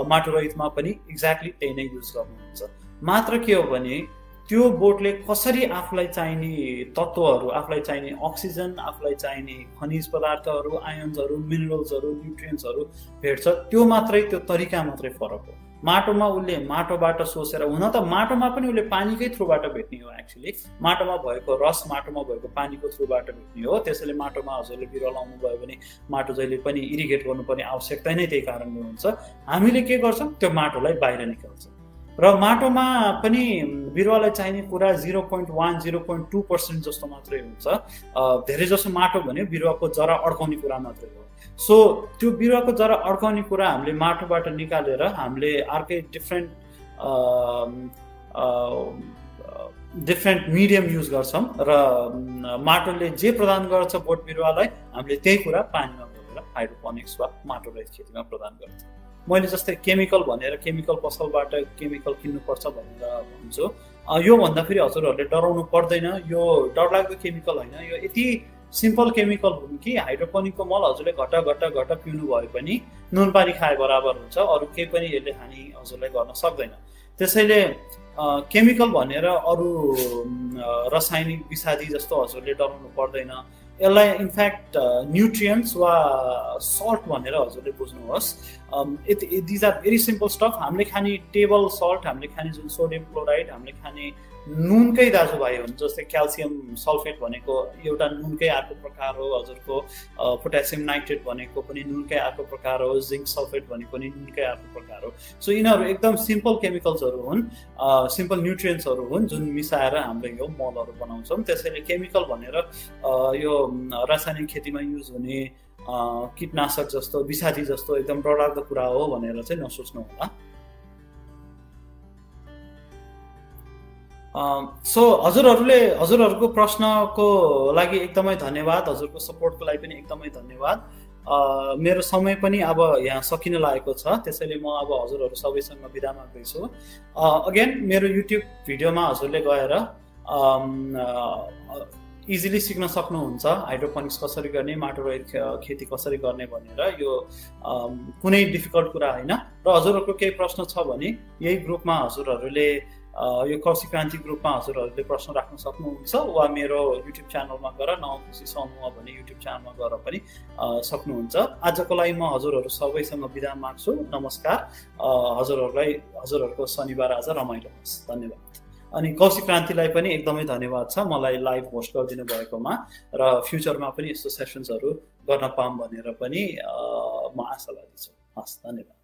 माटो रहितमा पनि एक्ज्याक्टली त्यही नै युज गर्नुहुन्छ। मात्र के हो भने त्यो बोटले कसरी आफूलाई चाहिने तत्त्वहरू, आफूलाई चाहिने अक्सिजन, आफूलाई चाहिने खनिज पदार्थहरू, आयोन्सहरू, मिनरल्सहरू, न्युट्रियन्ट्सहरू भेट्छ, त्यो मात्रै, त्यो तरिका मात्रै फरक हो। माटोमा उसले माटोबाट सोचेर, हुन त माटोमा पनि उसले पानीकै थ्रुबाट भेट्ने हो। एक्चुअली माटोमा भएको रस माटोमा भएको पानीको थ्रुबाट भेट्ने हो। त्यसैले माटोमा हजुरले बिरुवा लाउनु भयो भने माटो जहिले पनि इरिगेट गर्नुपर्ने आवश्यकता नै त्यही कारणले हुन्छ। हामीले के गर्छौँ, त्यो माटोलाई बाहिर निकाल्छौँ र माटोमा पनि बिरुवालाई चाहिने कुरा 0.1-0.2% जस्तो मात्रै हुन्छ। धेरै जसो माटो भने बिरुवाको जरा अड्काउने कुरा मात्रै हो। सो त्यो बिरुवाको जरा अड्काउने कुरा हामीले माटोबाट निकालेर हामीले अर्कै डिफ्रेन्ट मिडियम युज गर्छौँ र माटोले जे प्रदान गर्छ बोट बिरुवालाई, हामीले त्यही कुरा पानीमा गरेर हाइड्रोपोनिक्स वा माटो रहित खेतीमा प्रदान गर्छौँ। मैले जस्तै केमिकल भनेर केमिकल पसलबाट केमिकल किन्नुपर्छ भनेर भन्छु, यो भन्दाखेरि हजुरहरूले डराउनु पर्दैन। यो डरलाग्दो केमिकल होइन, यो यति सिम्पल केमिकल हुन् कि हाइड्रोपोनिकको मल हजुरले घट पिउनु भए पनि नुन पानी खाए बराबर हुन्छ। अरू केही पनि यसले हानि हजुरलाई गर्न सक्दैन। त्यसैले केमिकल भनेर अरू रासायनिक विषादी जस्तो हजुरले डराउनु पर्दैन। यसलाई इनफ्याक्ट न्युट्रियन्ट्स वा सल्ट भनेर हजुरले बुझ्नुहोस्। These are very simple stuff. हामीले खाने टेबल सल्ट, हामीले खाने जुन सोडियम क्लोराइड, हामीले खाने नुनकै दाजुभाइ हुन्। जस्तै क्याल्सियम सल्फेट भनेको एउटा नुनकै अर्को प्रकार हो, हजुरको पोट्यासियम नाइट्रेट भनेको पनि नुनकै अर्को प्रकार हो, जिङ्क सल्फेट भनेको पनि नुनकै अर्को प्रकार हो। सो यिनीहरू एकदम सिम्पल केमिकल्सहरू हुन्, सिम्पल न्युट्रियन्ट्सहरू हुन् जुन मिसाएर हामीले यो मलहरू बनाउँछौँ। त्यसैले केमिकल भनेर यो रासायनिक खेतीमा युज हुने कीटनाशक जस्तो, विषादी जस्तो एकदम डरलाग्दो कुरा हो भनेर चाहिँ नसोच्नु होला। सो हजुरहरूको प्रश्नको लागि एकदमै धन्यवाद, हजुरको सपोर्टको लागि पनि एकदमै धन्यवाद। मेरो समय पनि अब यहाँ सकिन लागेको छ, त्यसैले म अब हजुरहरू सबैसँग बिदा माग्दैछु। अगेन मेरो युट्युब भिडियोमा हजुरले गएर इजिली सिक्न सक्नुहुन्छ हाइड्रोपोनिक्स कसरी गर्ने, माटो रहित खेती कसरी गर्ने भनेर। यो कुनै डिफिकल्ट कुरा होइन। र हजुरहरूको केही प्रश्न छ भने यही ग्रुपमा हजुरहरूले यो कौशिक क्रान्ति ग्रुपमा हजुरहरूले प्रश्न राख्न सक्नुहुन्छ, वा मेरो युट्युब च्यानलमा गएर नवखुसी समूह भन्ने युट्युब च्यानलमा गएर पनि सक्नुहुन्छ। आजको लागि म हजुरहरू सबैसँग बिदा माग्छु। नमस्कार। हजुरहरूको शनिबार आज रमाइलो होस्। धन्यवाद। अनि कौशिक क्रान्तिलाई पनि एकदमै धन्यवाद छ मलाई लाइभ होस्ट गरिदिनु भएकोमा, र फ्युचरमा पनि यस्तो सेसन्सहरू गर्न पाऊँ भनेर पनि म आशावादी छु। हस्, धन्यवाद।